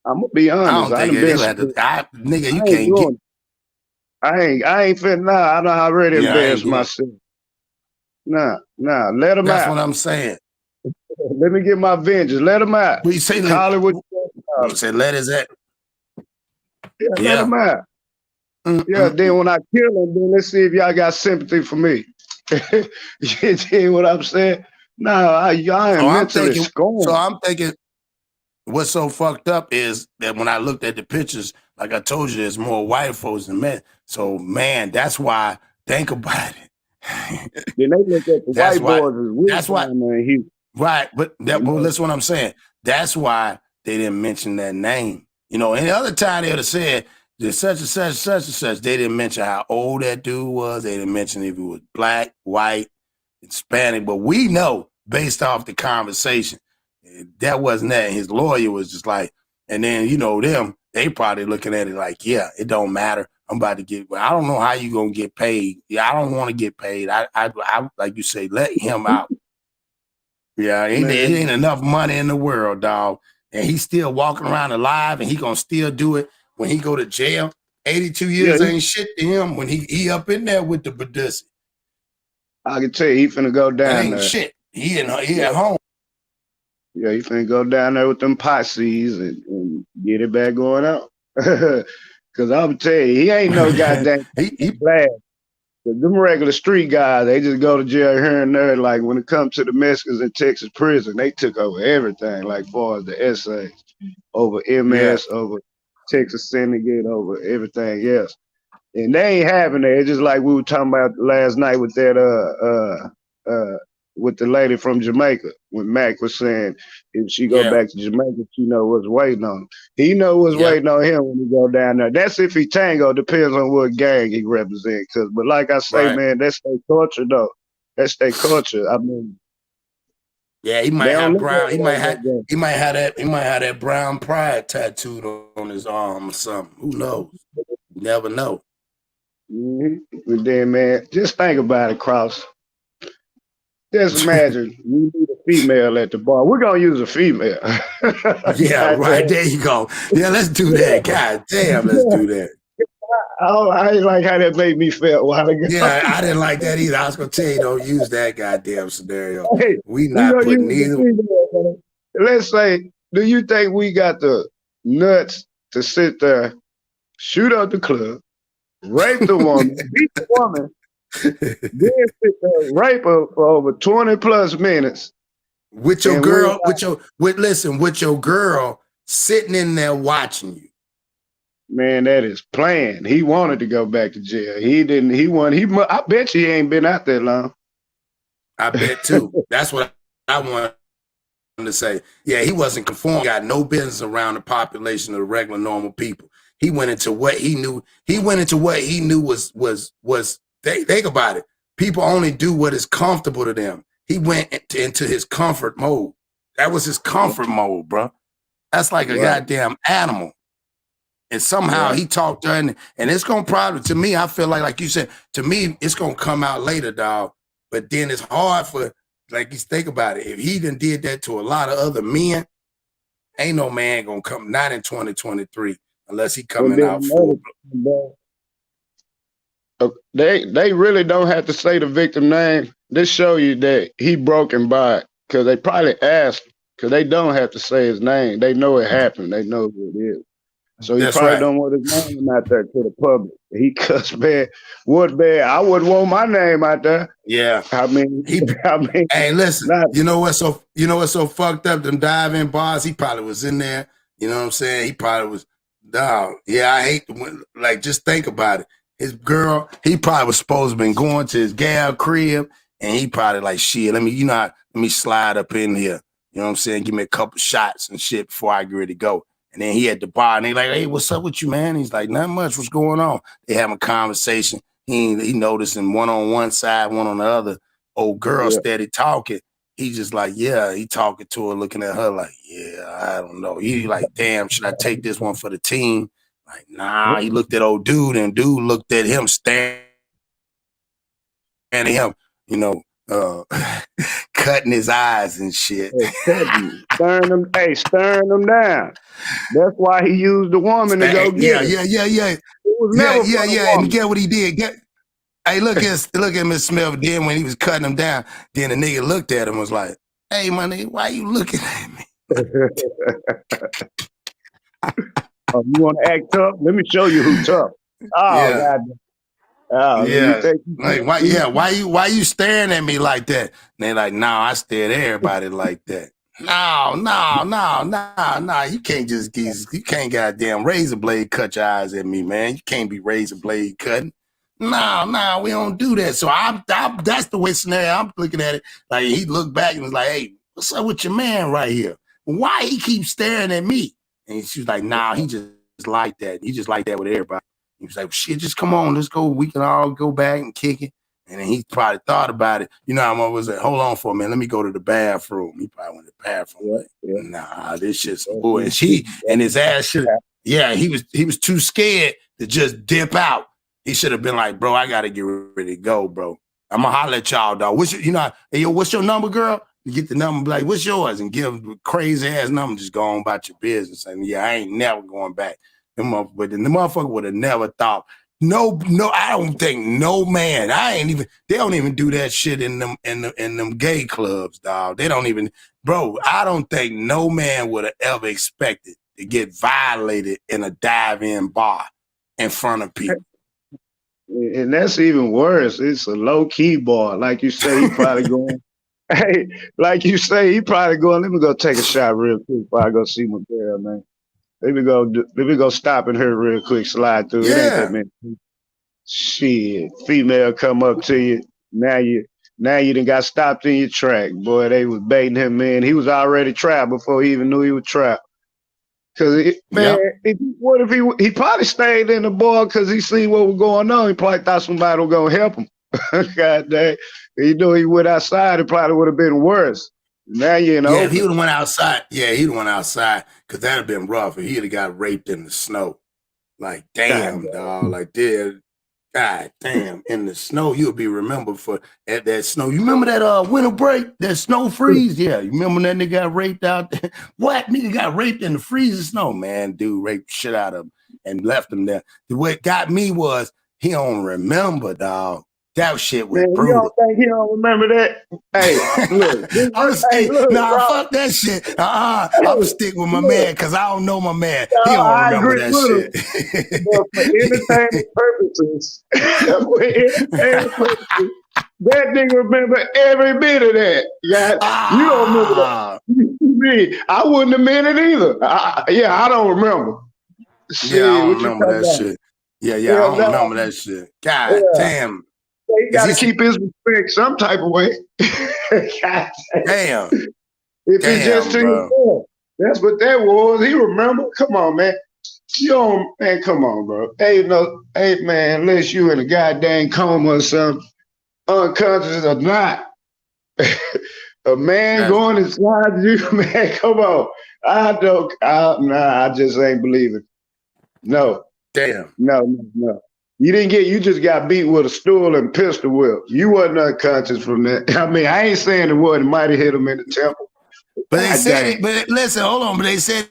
I'm gonna be honest. I don't think nigga, you can't get. I ain't fit. Nah, I don't already embarrassed myself. Nah, let him out. That's what I'm saying. Let me get my vengeance. Let him out. We say Hollywood. Say let his at. Yeah, let him out. Yeah, then when I kill him, then let's see if y'all got sympathy for me. You see what I'm saying? No, I am mentally scorned. So I'm thinking, what's so fucked up is that when I looked at the pictures, like I told you, there's more white folks than men. So man, that's why. Think about it. Then they look at the white boys. That's why. Right, but that's what I'm saying. That's why they didn't mention that name. You know, any other time they would have said there's such and such, such and such. They didn't mention how old that dude was. They didn't mention if he was black, white, Hispanic. But we know, based off the conversation, That wasn't that. His lawyer was just like, and then, you know, they probably looking at it like, yeah, it don't matter. I'm about to get, I don't know how you going to get paid. Yeah, I don't want to get paid. I like you say, let him out. Yeah, it ain't enough money in the world, dog. And he's still walking around alive, and he going to still do it when he go to jail. 82 years ain't shit to him when he up in there with the Badussi. I can tell you, he finna go down there. Shit. He at home. Yeah, he finna go down there with them posses and get it back going out. Cause I'm telling you, he ain't no goddamn he bad. Them regular street guys, they just go to jail here and there. Like when it comes to the Mexicans in Texas prison, they took over everything, like far as the essays, over MS, over Texas Syndicate, over everything else. And they ain't having it. It's just like we were talking about last night with that with the lady from Jamaica, when Mac was saying if she go back to Jamaica, she know what's waiting on him. He know what's waiting on him when he go down there. That's if he tango, depends on what gang he represents. But like I say, man, that's their culture though. That's their culture. I mean, yeah, he might have brown. He might have that brown pride tattooed on his arm or something. Who knows? You never know. But then, man, just think about it, Cross. Just imagine we need a female at the bar. We're gonna use a female. Yeah, right. There you go. Yeah, let's do that. God damn, let's do that. I ain't like how that made me feel a while ago. Yeah, I didn't like that either. I was gonna tell you, don't use that goddamn scenario. Hey, we not putting either. Let's say, do you think we got the nuts to sit there, shoot up the club, rape the woman, beat the woman, then sit there, rape her for over 20 plus minutes with your girl, with your girl sitting in there watching you? Man, that is planned. He wanted to go back to jail. He didn't. I bet you he ain't been out that long. I bet too. That's what I want to say. Yeah, he wasn't conformed. He got no business around the population of the regular normal people. He went into what he knew. He went into what he knew was. Think about it. People only do what is comfortable to them. He went into his comfort mode. That was his comfort mode, bro. That's like a goddamn animal. And somehow he talked to her, and it's gonna probably, to me, I feel like you said, to me, it's gonna come out later, dog. But then it's hard for, like, you think about it. If he done did that to a lot of other men, ain't no man gonna come, not in 2023, unless he coming out full. They really don't have to say the victim name. This show you that he broken by it, because they probably asked, because they don't have to say his name. They know it happened. They know who it is. So he probably don't want his name out there to the public. He cussed bad. What bad? I wouldn't want my name out there. Yeah. I mean, hey, listen, you know what's so fucked up? Them dive-in bars, he probably was in there. You know what I'm saying? He probably was, dog. Yeah, I hate like, just think about it. His girl, he probably was supposed to have been going to his gal crib, and he probably like, shit, let me slide up in here. You know what I'm saying? Give me a couple shots and shit before I get ready to go. And then he at the bar, and they like, hey, what's up with you, man? He's like, not much. What's going on? They having a conversation. He noticing one on one side, one on the other. Old girl steady talking. He just like, yeah, he talking to her, looking at her like, yeah, I don't know. He like, damn, should I take this one for the team? Like, nah. He looked at old dude, and dude looked at him, staring at him, you know, cutting his eyes and shit. Staring them down. That's why he used the woman to go get it. Yeah. It was never and get what he did. Hey, look at Miss Smith. Then when he was cutting him down, then the nigga looked at him and was like, hey, my nigga, why you looking at me? Oh, you want to act tough? Let me show you who's tough. Oh, God. Oh, yeah. Like, why you staring at me like that? And they like, I stare at everybody like that. No. You can't goddamn razor blade cut your eyes at me, man. You can't be razor blade cutting. No, we don't do that. So that's the way scenario I'm looking at it. Like, he looked back and was like, hey, what's up with your man right here? Why he keeps staring at me? And she was like, he just like that. He just like that with everybody. He was like, shit, just come on, let's go. We can all go back and kick it. And then he probably thought about it. You know, I'm always like, hold on for a minute. Let me go to the bathroom. He probably went to the bathroom. Nah, this shit's some bull. And his ass should, he was too scared to just dip out. He should have been like, bro, I got to get ready to go, bro. I'm going to holler at y'all, dog. Hey, yo, what's your number, girl? You get the number, be like, what's yours? And give them a crazy ass number. Just go on about your business. And yeah, I ain't never going back. But the motherfucker would have never thought. No, I don't think no man. They don't even do that shit in them gay clubs, dog. They don't even, bro. I don't think no man would have ever expected to get violated in a dive-in bar in front of people. And that's even worse. It's a low-key bar. Like you say, he probably going, hey, like you say, he probably going, let me go take a shot real quick before I go see my girl, man. Let me go stop in her real quick, slide through. It ain't that many. Shit, female come up to you. Now you done got stopped in your track. Boy, they was baiting him in. He was already trapped before he even knew he was trapped. Cause what if he probably stayed in the bar because he seen what was going on. He probably thought somebody was gonna help him. God dang. He knew he went outside, it probably would have been worse. Now you know. Yeah, if he would have went outside, because that'd have been rough. If he'd have got raped in the snow. Like, damn, dog. Like, God damn, in the snow, you'll be remembered for that snow. You remember that winter break, that snow freeze? Yeah, you remember that nigga got raped out there? What? Nigga got raped in the freezing snow? Man, dude raped shit out of him and left him there. What got me was he don't remember, dog. That shit was brutal. You don't think he don't remember that? Hey, look. Fuck that shit. I'm stick with my man because I don't know my man. He don't remember that shit. But for entertainment purposes, that nigga remember every bit of that. You don't remember that. I wouldn't have meant it either. I don't remember. Shit, I don't remember that shit. I don't remember that shit. God damn. He got to keep his respect some type of way. Damn. If it's just to yourself. That's what that was. He remember? Come on, man. Come on, bro. Hey, man, unless you in a goddamn coma or something, unconscious or not, a man going inside you, man, come on. I just ain't believing. No. Damn. No. You just got beat with a stool and pistol whip. You wasn't unconscious from that. I mean, I ain't saying it wasn't. Might have hit him in the temple. But they said, but listen, hold on. But they said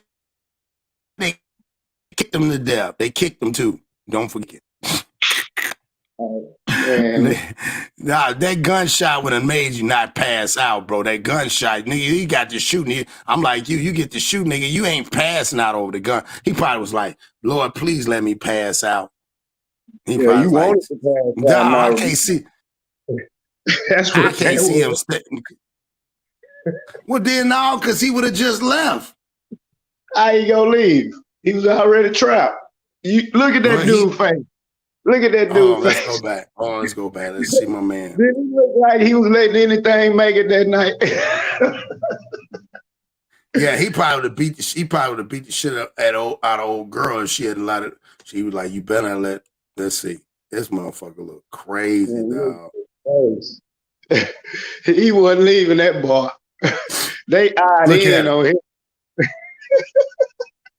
they kicked him to death. They kicked him too. Don't forget. That gunshot would have made you not pass out, bro. That gunshot, nigga, he got to shooting. I'm like you get to shoot, nigga. You ain't passing out over the gun. He probably was like, Lord, please let me pass out. He you wanted to pass out. Nah, I can't see. That's what I can't see him. Well, then no, because he would have just left. How he gonna leave? He was already trapped. Look at that dude's face. Look at that dude's face. Let's go back. Let's go back. Let's see my man. Did he look like he was letting anything make it that night? Yeah, he probably would have beat the shit out of old girl if she had she was like, you better let's see. This motherfucker look crazy, dog. He wasn't leaving that bar. They eyed in on him.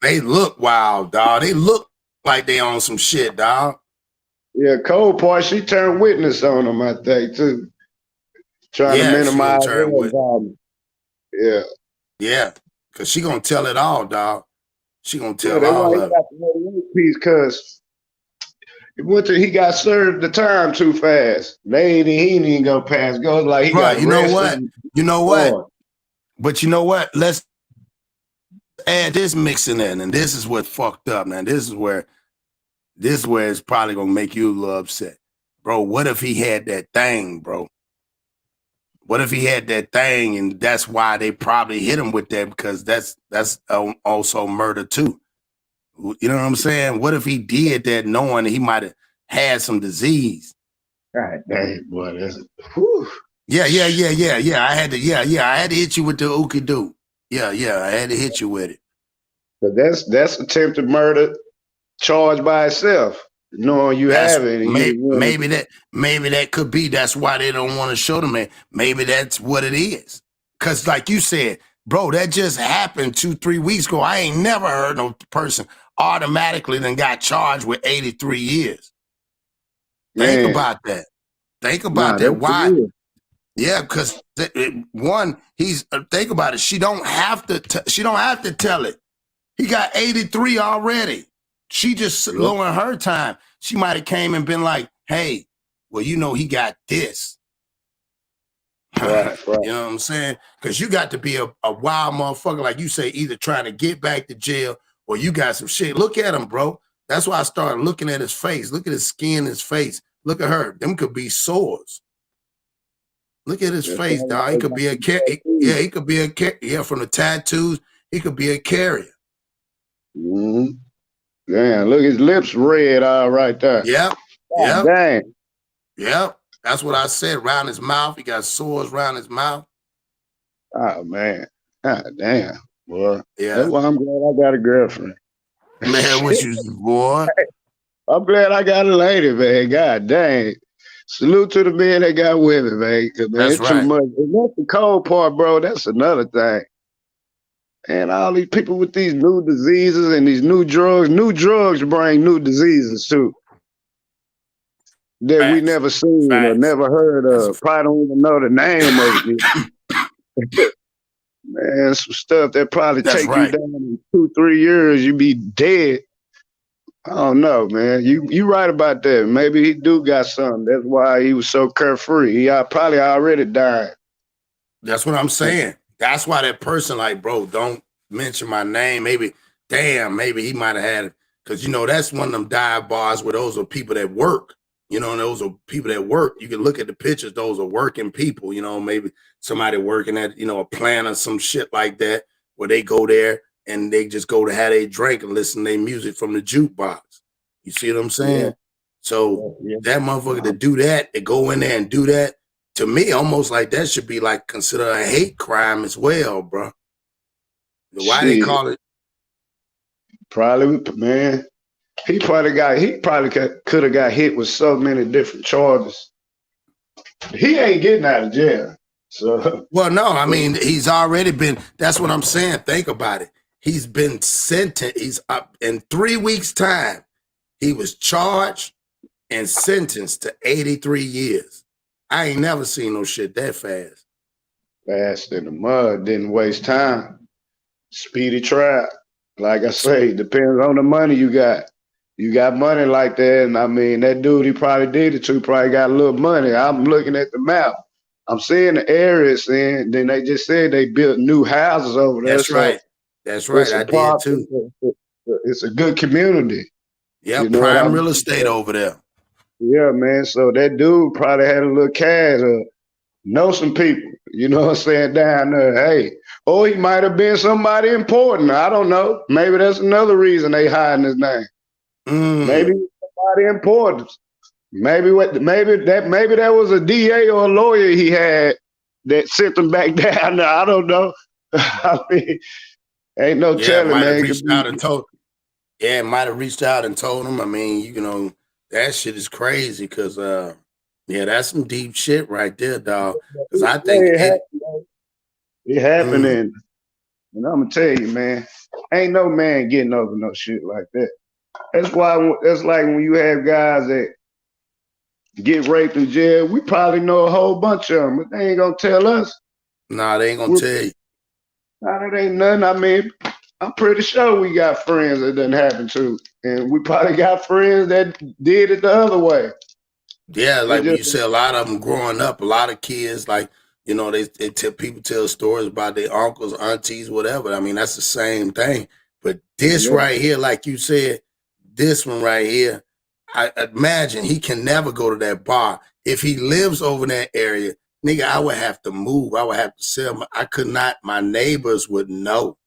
They look wild, dog. They look like they on some shit, dog. Yeah, Cole Part, she turned witness on him, I think, too. Trying to minimize her involvement. Yeah. Yeah, because she gonna tell it all, dog. She gonna tell all of it. Because he got served the time too fast. He ain't even go past. Goes like he got You know what? But you know what? Let's add this mixing in, and this is what fucked up, man. This is where it's probably gonna make you a little upset, bro. What if he had that thing, bro? What if he had that thing, and that's why they probably hit him with that, because that's also murder too. You know what I'm saying? What if he did that knowing that he might have had some disease? God dang, boy, that's Yeah. I had to hit you with the ookie-doo. Yeah, I had to hit you with it. But that's attempted murder charged by itself. knowing you have it. And maybe that could be. That's why they don't want to show them that. Maybe that's what it is. Because like you said, bro, that just happened 2-3 weeks ago. I ain't never heard no person automatically then got charged with 83 years. Think about that. Think about that. Why? Weird. Yeah, because one, think about it. She don't have to tell it. He got 83 already. She just lowering her time. She might have came and been like, hey, well, you know, he got this. Right. You know what I'm saying? Because you got to be a wild motherfucker, like you say, either trying to get back to jail or you got some shit. Look at him, bro. That's why I started looking at his face. Look at his skin, his face. Look at her. Them could be sores. Look at his face, dog. He could be a he could be a from the tattoos. He could be a carrier. Mm-hmm. Damn, look, his lips red all right there. Yep. Yep. Dang. Yep. That's what I said. Around his mouth. He got sores around his mouth. Oh, man. God damn. Boy. Yeah. That's why I'm glad I got a girlfriend. Man, what you, boy? I'm glad I got a lady, man. God dang. Salute to the men that got women, man. Man, that's it's right. Too much. And that's the cold part, bro. That's another thing. And all these people with these new diseases and these new drugs bring new diseases too. That we never seen or never heard of. Probably don't even know the name of it. Man, some stuff that probably take you down in 2-3 years, you be dead. I don't know, man. You right about that. Maybe he do got something. That's why he was so carefree. He probably already died. That's what I'm saying. That's why that person, like, bro, don't mention my name. Maybe he might have had it. Because, you know, that's one of them dive bars where those are people that work. You know, and those are people that work. You can look at the pictures. Those are working people. You know, maybe somebody working at, you know, a plant or some shit like that where they go there and they just go to have a drink and listen to their music from the jukebox. You see what I'm saying? Yeah. So that motherfucker to do that, to go in there and do that, to me, almost like that should be like considered a hate crime as well, bro. Why they call it? Probably, man. He probably could have got hit with so many different charges. He ain't getting out of jail. So well, no, I mean, he's already been, that's what I'm saying. Think about it. He's been sentenced. He's up in 3 weeks' time. He was charged and sentenced to 83 years. I ain't never seen no shit that fast. Fast in the mud, didn't waste time. Speedy trial. Like I say, depends on the money you got. You got money like that, and I mean, that dude he probably did it to, probably got a little money. I'm looking at the map. I'm seeing the areas, and then they just said they built new houses over there. That's right. That's right. I did too. It's a good community. Yeah, you know, prime real estate over there. Yeah, man. So that dude probably had a little cash or know some people, you know what I'm saying, down there. Hey, or he might have been somebody important. I don't know. Maybe that's another reason they hiding his name. Maybe somebody important. Maybe that was a DA or a lawyer he had that sent him back down there. I don't know. I mean, ain't no telling, man. It might have reached out and told him. I mean, you know, that shit is crazy because yeah, that's some deep shit right there, dog. Because I think it happened, and I'm gonna tell you, man, ain't no man getting over no shit like that. That's like when you have guys that get raped in jail. We probably know a whole bunch of them, but they ain't gonna tell us. Nah, they ain't gonna tell you. Nah, that ain't nothing. I mean, I'm pretty sure we got friends that didn't happen to, and we probably got friends that did it the other way. Yeah, like when you say a lot of them growing up, a lot of kids, like, you know, people tell stories about their uncles, aunties, whatever. I mean, that's the same thing. But this right here, like you said, this one right here, I imagine he can never go to that bar. If he lives over in that area, nigga, I would have to move. I would have to sell. I could not. My neighbors would know.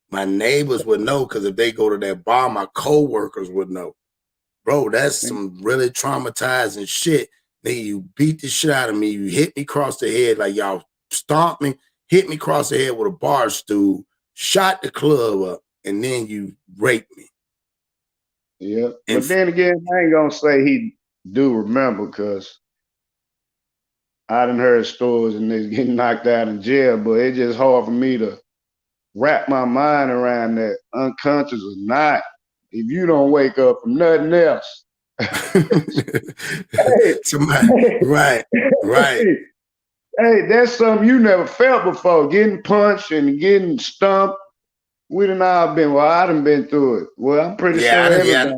My neighbors would know because if they go to that bar, my coworkers would know. Bro, that's some really traumatizing shit. Nigga, you beat the shit out of me. You hit me across the head like y'all stomped me, hit me across the head with a bar stool, shot the club up, and then you raped me. Yeah. But then again, I ain't gonna say he do remember, because I done heard stories and they getting knocked out in jail, but it's just hard for me to wrap my mind around that, unconscious or not. If you don't wake up from nothing else. Right. Hey, that's something you never felt before. Getting punched and getting stumped. We done all been, well, I done been through it. Well, I'm pretty sure everybody.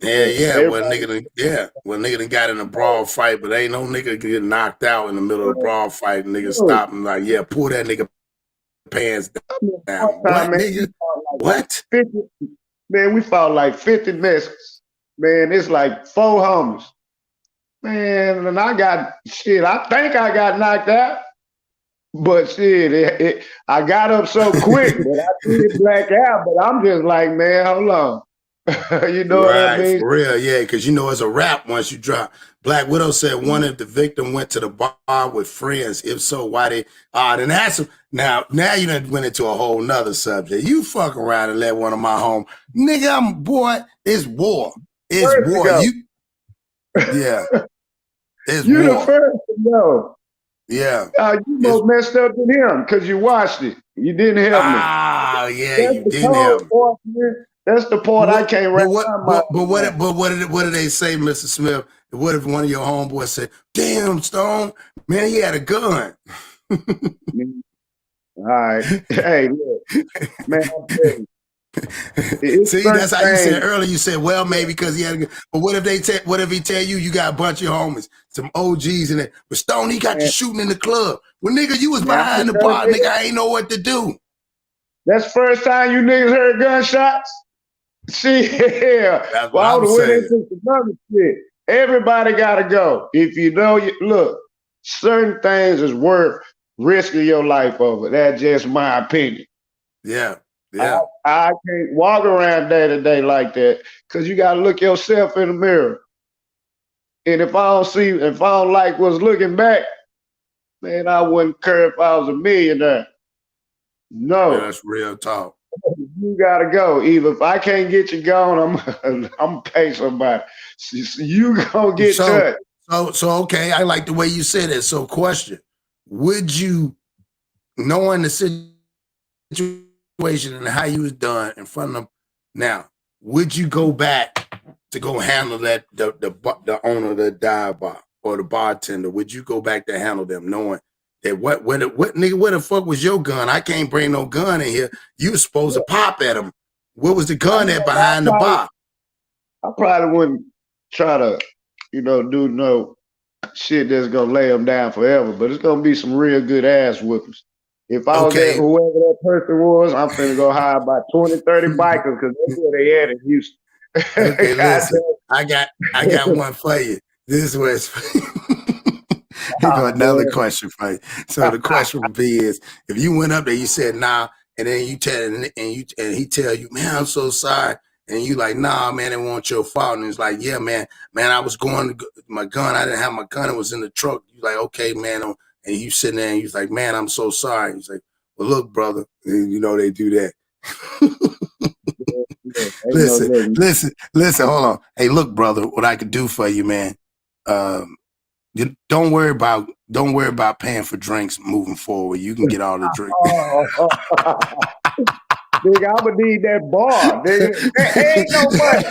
Well, nigga done got in a brawl fight, but ain't no nigga get knocked out in the middle of a brawl fight. Nigga stop and like, yeah, pull that nigga pants down. What, nigga? What? 50, man, we fought like 50 Mexicans. Man, it's like 4 homies. Man, and I got, shit, I think I got knocked out. But shit, I got up so quick that I did black out, but I'm just like, man, hold on. You know what I mean? For real, yeah, because you know it's a wrap once you drop. Black Widow said one if the victim went to the bar with friends. If so, why they then that's now you done went into a whole nother subject. You fuck around and let one of my home nigga, it's war. It's war. It's you war. The first to know. Yeah. You most messed up than him because you watched it. You didn't help me. You didn't help me. That's the part I can't wrap my mind. But what did they say, Mr. Smith? What if one of your homeboys said, "Damn, Stone, man, he had a gun." All right. Hey, look, man, I'm telling you. See, that's how you said earlier. You said, well, maybe because he had a gun. But what if he tell you got a bunch of homies, some OGs in it, but Stone, he got you shooting in the club. Well, nigga, you was behind the bar, nigga. I ain't know what to do. That's the first time you niggas heard gunshots? Shit, yeah. That's what I'm saying. Another shit. Everybody gotta go. If you know, look, certain things is worth risking your life over. That's just my opinion. Yeah. I can't walk around day to day like that, because you gotta look yourself in the mirror. And if I don't like what's looking back, man, I wouldn't care if I was a millionaire. No. Yeah, that's real talk. You gotta go. Either if I can't get you gone, I'm gonna pay somebody. You gonna get touched. So okay, I like the way you said it. So question: would you, knowing the situation and how you was done in front of them, now would you go back to go handle that the owner of the dive bar or the bartender? Would you go back to handle them, knowing that what nigga, where the fuck was your gun? I can't bring no gun in here. You was supposed to pop at him. Where was the gun at behind the bar? I probably wouldn't try to, do no shit that's gonna lay them down forever, but it's gonna be some real good ass whoopings. If I was there, whoever that person was, I'm finna go hire about 20, 30 bikers, because that's where they at in Houston. Okay, listen, I got one for you. This was here go another question for you. So the question would be is, if you went up there, you said nah, and then you tell and he tell you, man, I'm so sorry, and you like, nah, man, it wasn't your fault, and it's like, yeah, man, I was going to my gun, I didn't have my gun, it was in the truck. You like, okay, man, and you sitting there, and he's like, man, I'm so sorry. He's like, well, look, brother, and they do that. Listen, hold on. Hey, look, brother, what I could do for you, man. Don't worry about paying for drinks moving forward. You can get all the drinks. Nigga, I would need that bar. Nigga. There ain't no money.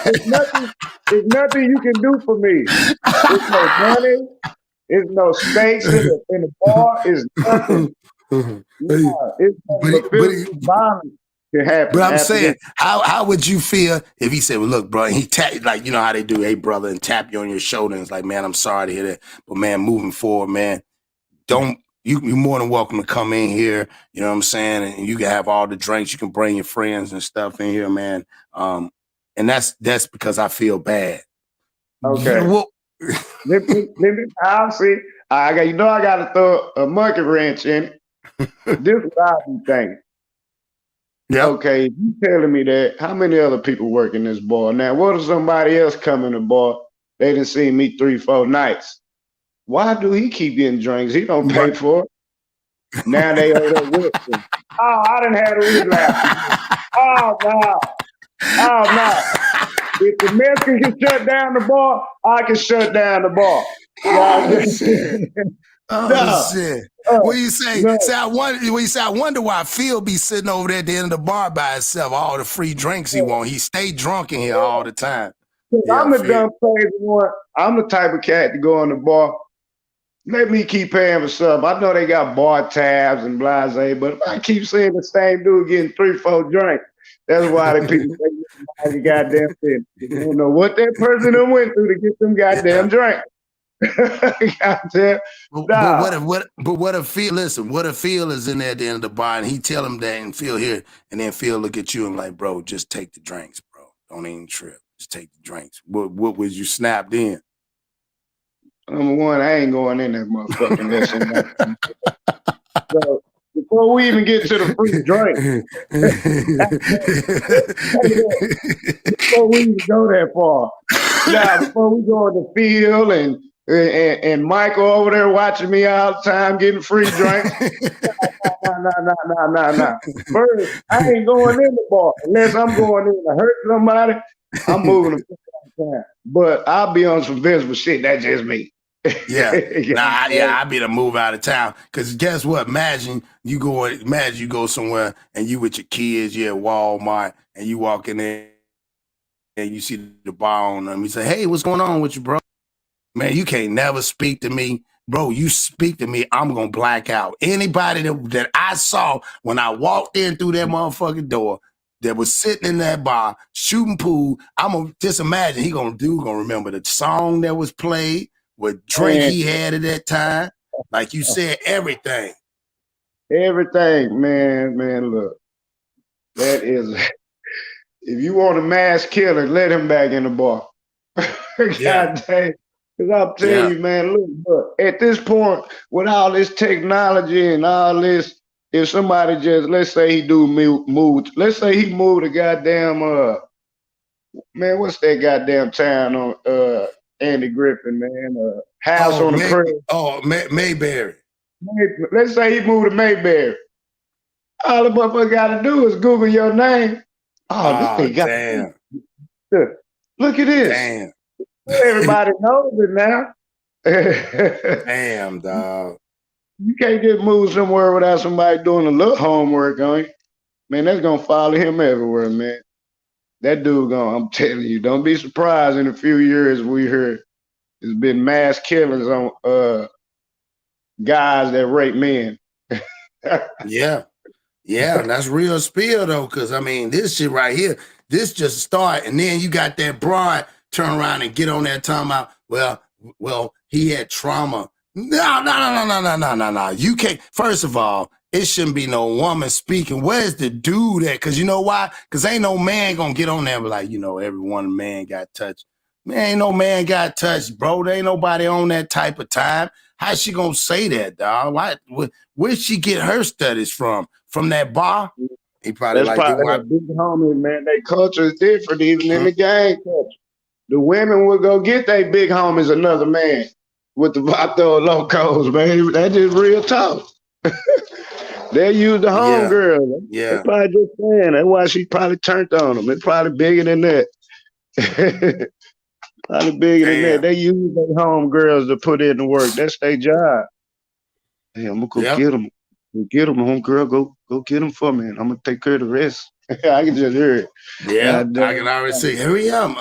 There's nothing you can do for me. There's no money. There's no space in the bar. It's nothing. It's violence. But I'm saying, how would you feel if he said, well, look, bro, and he tap, like, you know how they do, hey, brother, and tap you on your shoulder, and it's like, man, I'm sorry to hear that, but man, moving forward, man, you're more than welcome to come in here, you know what I'm saying, and you can have all the drinks, you can bring your friends and stuff in here, man, and that's because I feel bad. Okay. let me, I'll see. I got to throw a monkey wrench in it. This is what I be thinking. Yeah. Okay, you telling me that, how many other people work in this bar? Now, what if somebody else come in the bar? They done seen me 3-4 nights. Why do he keep getting drinks? He don't pay for it. Now they over there with him. Oh, I done had a relapse. Oh, no. If the Mexican can shut down the bar, I can shut down the bar. Oh, shit. Oh, no. shit. What do you say? No. Say, I wonder why Phil be sitting over there at the end of the bar by himself, all the free drinks he want. He stay drunk in here all the time. Yeah, I'm the dumb crazy one. I'm the type of cat to go in the bar. Let me keep paying for stuff. I know they got bar tabs and blase, but if I keep seeing the same dude getting 3-4 drinks, that's why the people say the goddamn thing. You don't know what that person done went through to get them goddamn drinks. Goddamn. But what if Phil, listen, what if Phil is in there at the end of the bar and he tell him that and Phil here, and then Phil look at you and like, bro, just take the drinks, bro. Don't even trip. Just take the drinks. What was you snapped in? Number one, I ain't going in that motherfucking lesson. So before we even get to the free drink, before we even go that far, before we go in the field and Michael over there watching me all the time getting free drinks. Nah. First, I ain't going in the bar unless I'm going in to hurt somebody. I'm moving the all the time. But I'll be on some invisible shit. That's just me. Yeah, I be to move out of town. Cause guess what? Imagine you go somewhere and you with your kids, you at Walmart, and you walk in there and you see the bar on them. You say, "Hey, what's going on with you, bro?" Man, you can't never speak to me, bro. You speak to me, I'm gonna black out. Anybody that I saw when I walked in through that motherfucking door that was sitting in that bar shooting pool, I'm gonna just imagine he gonna remember the song that was played. What drink he had at that time, like you said, everything. Everything, man, look. That is, if you want a mass killer, let him back in the bar. God dang. Because I'm telling you, man, look, at this point, with all this technology and all this, if somebody just, let's say he moved, let's say he moved a goddamn, man, what's that goddamn town on, Andy Griffin, man. House on the prairie. Oh, Mayberry. Let's say he moved to Mayberry. All the motherfucker got to do is Google your name. Oh, this thing got. Damn. Look at this. Damn. Everybody knows it now. Damn, dog. You can't get moved somewhere without somebody doing a little homework on you. Man, that's gonna follow him everywhere, man. That dude I'm telling you, don't be surprised in a few years we hear there's been mass killings on guys that rape men. Yeah, that's real spill though, because I mean, this shit right here, this just start, and then you got that broad turn around and get on there talking about, well, he had trauma. No. You can't. First of all, it shouldn't be no woman speaking. Where's the dude at? Because you know why? Because ain't no man gonna get on there and be like, every one man got touched. Man, ain't no man got touched, bro. There ain't nobody on that type of time. How's she gonna say that, dog? Where'd she get her studies from? From that bar? He probably That's probably big homie, man. Their culture is different, even in the gang culture. The women will go get their big homies another man with the Vato Locos, man. That's just real talk. They use the homegirl. Yeah. They probably just saying. That's why she probably turned on them. It's probably bigger than that. Probably bigger than that. They use their homegirls to put in the work. That's their job. Hey, I'm gonna go get them. Go get them, homegirl. Go get them for me. And I'm gonna take care of the rest. I can just hear it. Yeah, I can already see. Hurry up.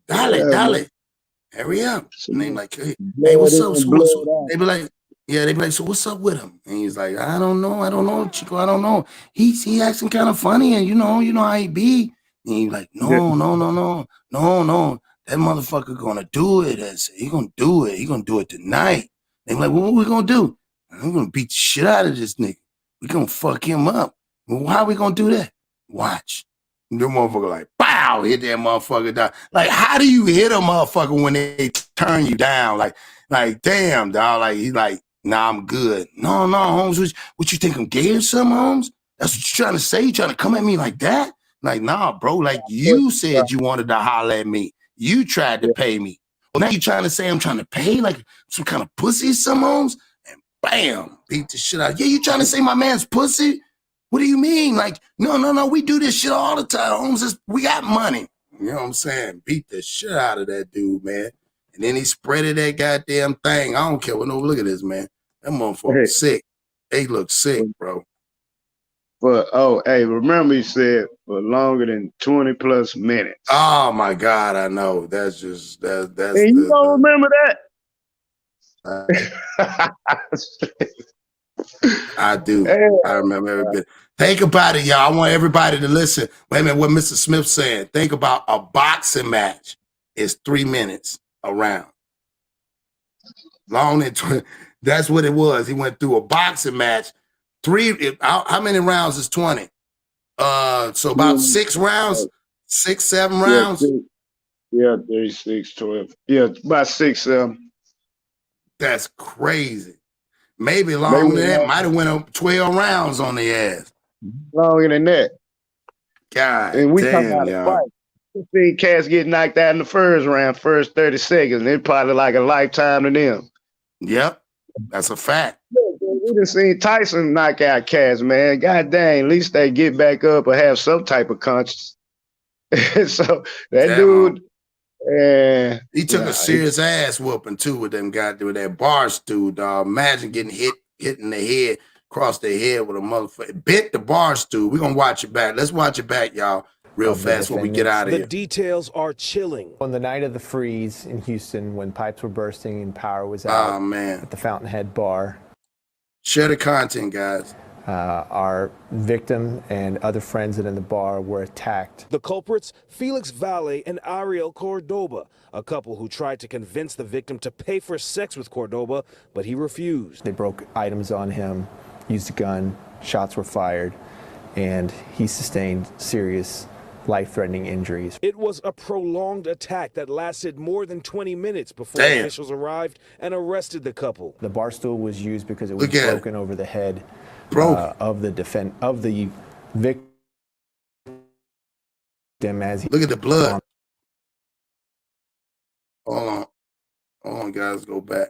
Dale. Hurry up. And they like, hey, what's up? They be like, so what's up with him? And he's like, I don't know, Chico, I don't know. He acting kind of funny, and you know how he be. And he's like, no. That motherfucker gonna do it. He gonna do it. He gonna do it tonight. They like, well, what we gonna do? I'm gonna beat the shit out of this nigga. We gonna fuck him up. Well, how we gonna do that? Watch. The motherfucker like, pow, hit that motherfucker down. Like, how do you hit a motherfucker when they turn you down? Like, damn, dog. Like, he's like, nah, I'm good. No, Holmes, what you think I'm gay or something, Holmes? That's what you trying to say? You trying to come at me like that? Like, nah, bro, like you said you wanted to holler at me. You tried to pay me. Well, now you trying to say I'm trying to pay like some kind of pussy or something, Holmes? And bam, beat the shit out. Yeah, you trying to say my man's pussy? What do you mean? Like, no, we do this shit all the time, Holmes. We got money. You know what I'm saying? Beat the shit out of that dude, man. And then he spreaded that goddamn thing. I don't care what no look at this, man. That motherfucker sick. They look sick, bro. But hey, remember he said for longer than 20 plus minutes. Oh my God, I know. That's just that's and you don't remember that? I do. I remember every bit. Think about it, y'all. I want everybody to listen. Wait a minute, what Mr. Smith's saying. Think about a boxing match is 3 minutes a round. Long and that's what it was. He went through a boxing match. How many rounds is 20? So about 6 rounds, 6, 7 rounds. Yeah, 36, 12. Yeah, about 6, 7. That's crazy. Maybe longer than that. Might have went up 12 rounds on the ass. Longer than that. God and we damn, about y'all. fight. You see cats get knocked out in the first round, first 30 seconds. It's probably like a lifetime to them. Yep, that's a fact. We done seen Tyson knock out cats, man. God dang, at least they get back up or have some type of conscience. So that dude, he took a serious ass whooping too with them guys with that bar stool, dog. Imagine getting hit in the head, across the head with a motherfucker. Bent the bar stool. We're gonna watch it back. Let's watch it back, y'all, real fast when we get out of here. The details are chilling. On the night of the freeze in Houston, when pipes were bursting and power was out at the Fountainhead Bar. Share the content, guys. Our victim and other friends that in the bar were attacked. The culprits, Felix Valle and Ariel Cordoba, a couple who tried to convince the victim to pay for sex with Cordoba, but he refused. They broke items on him, used a gun, shots were fired, and he sustained serious life-threatening injuries. It was a prolonged attack that lasted more than 20 minutes before officials arrived and arrested the couple. The bar stool was used because it was broken over the head of the victim. As he look at the blood. Hold on, guys, go back.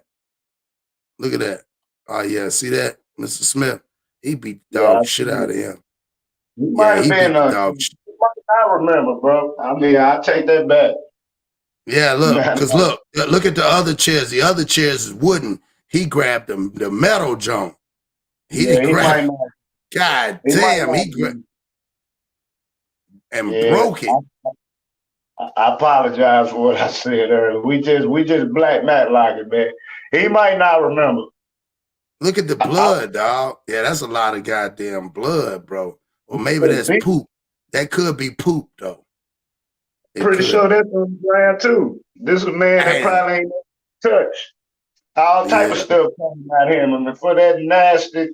Look at that. Oh yeah, see that, Mr. Smith? He beat the dog shit out of him. He might have been dog shit. I remember, bro. I mean, I take that back. Yeah, look, because look at the other chairs. The other chairs is wooden. He grabbed the metal junk. He didn't grab. God damn, he grabbed and broke it. I apologize for what I said earlier. We just black Matt like it, man. He might not remember. Look at the blood, dog. Yeah, that's a lot of goddamn blood, bro. Or maybe that's poop. That could be poop, though. Pretty sure that's on the ground, too. This is a man that probably ain't touched. All type of stuff coming out him. And for that nasty,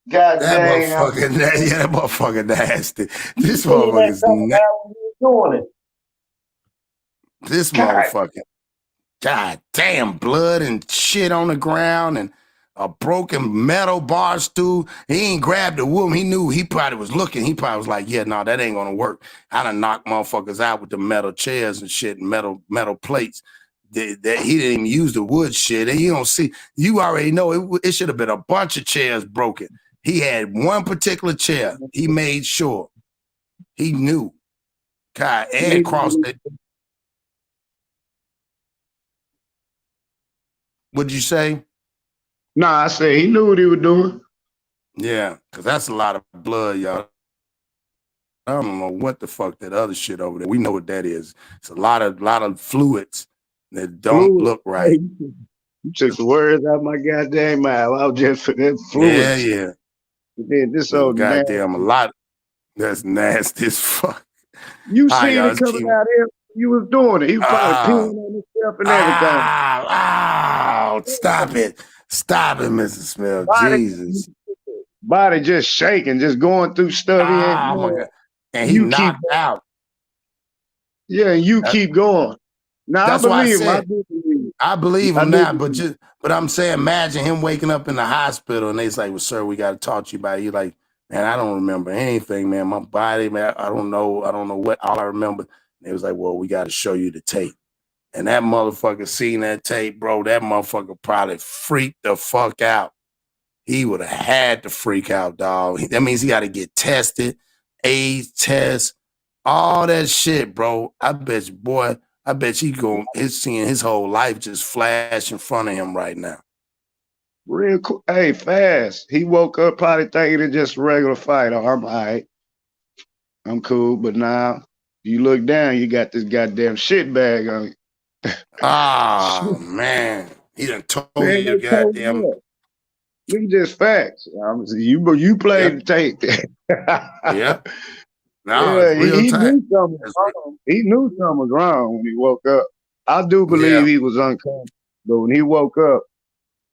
goddamn. That motherfucker nasty. This motherfucker's doing it. This motherfucker. God damn, blood and shit on the ground and a broken metal bar stool. He ain't grabbed the woman. He knew he probably was looking. He probably was like, yeah, no, that ain't gonna work. I done knocked motherfuckers out with the metal chairs and shit, and metal plates. He didn't even use the wood shit. And you don't see, you already know it should have been a bunch of chairs broken. He had one particular chair. He made sure. He knew. God, and crossed it. What'd you say? Nah, I said he knew what he was doing. Yeah, because that's a lot of blood, y'all. I don't know what the fuck that other shit over there. We know what that is. It's a lot of fluids that don't look right. You took the words out of my goddamn mouth. I was just for that fluids. Yeah. And then this old goddamn a lot. That's nasty as fuck. You seen it coming out here. You was doing it. He was probably peeing on himself and everything. Stop it. Stop it, Mr. Smith. Jesus. Body just shaking, just going through stuff. Oh my God. And he knocked out. Yeah, and you keep going. Now that's I believe him. I believe him now, but I'm saying, imagine him waking up in the hospital and they's like, well, sir, we got to talk to you about it. You're like, man, I don't remember anything, man. My body, man, I don't know what. All I remember. And they was like, well, we got to show you the tape. And that motherfucker seen that tape, bro. That motherfucker probably freaked the fuck out. He would have had to freak out, dog. That means he got to get tested, AIDS test, all that shit, bro. I bet you, boy, I bet you he's seeing his whole life just flash in front of him right now. Real cool. Hey, fast. He woke up probably thinking it's just a regular fight. Oh, I'm all right. I'm cool. But now you look down, you got this goddamn shit bag on you. Ah, man. He done told Man, you they told me goddamn. that. Them just facts. You played the tape. Yep. No, Yeah, it's real he time. knew something was wrong. He knew something was wrong when he woke up. I do believe he was unconscious, but when he woke up,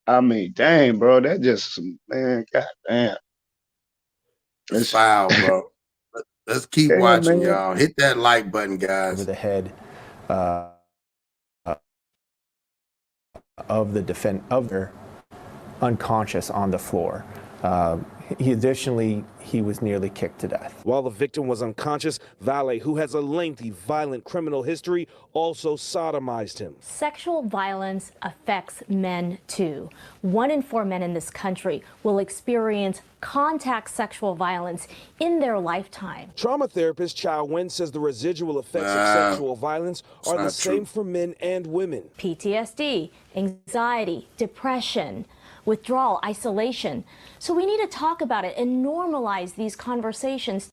I mean, dang, bro, that just man, goddamn. It's foul, bro. Let's keep watching, y'all. Hit that like button, guys. Over the head of the defender, unconscious on the floor. He was nearly kicked to death. While the victim was unconscious, Valet, who has a lengthy, violent criminal history, also sodomized him. Sexual violence affects men too. 1 in 4 men in this country will experience contact sexual violence in their lifetime. Trauma therapist Chow Wen says the residual effects of sexual violence are the same for men and women. PTSD, anxiety, depression, withdrawal, isolation. So we need to talk about it and normalize these conversations.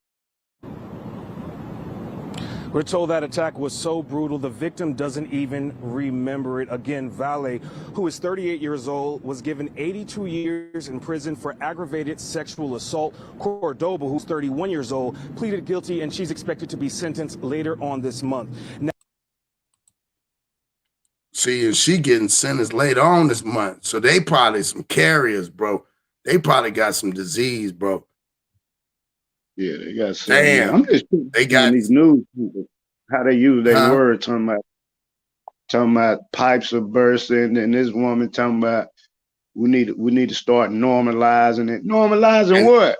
We're told that attack was so brutal, the victim doesn't even remember it. Again, Valet, who is 38 years old, was given 82 years in prison for aggravated sexual assault. Cordoba, who's 31 years old, pleaded guilty, and she's expected to be sentenced later on this month. Now, see, and she getting sentenced later on this month. So they probably some carriers, bro. They probably got some disease, bro. Yeah, they got some. Damn. I'm just they got these news people, how they use their words, talking about pipes are bursting, and this woman talking about we need to start normalizing it. Normalizing what?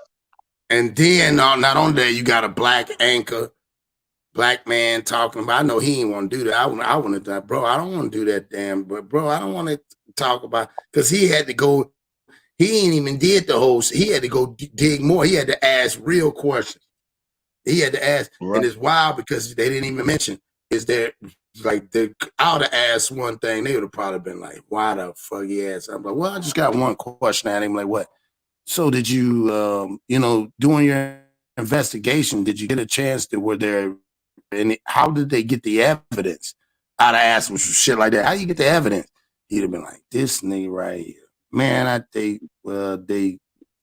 And then not only that, you got a black anchor. Black man talking about, I know he ain't want to do that. I want to, bro, I don't want to do that damn, but bro, I don't want to talk about, because he had to go, he ain't even did the whole, he had to go dig more. He had to ask real questions. He had to ask, and it's wild because they didn't even mention, is there, like, I would have asked one thing, they would have probably been like, why the fuck he asked? I'm like, well, I just got one question at him, like, what? So did you, doing your investigation, did you get a chance to, were there, and how did they get the evidence? I'd have asked him some shit like that. How you get the evidence? He'd have been like, this nigga right here. Man, they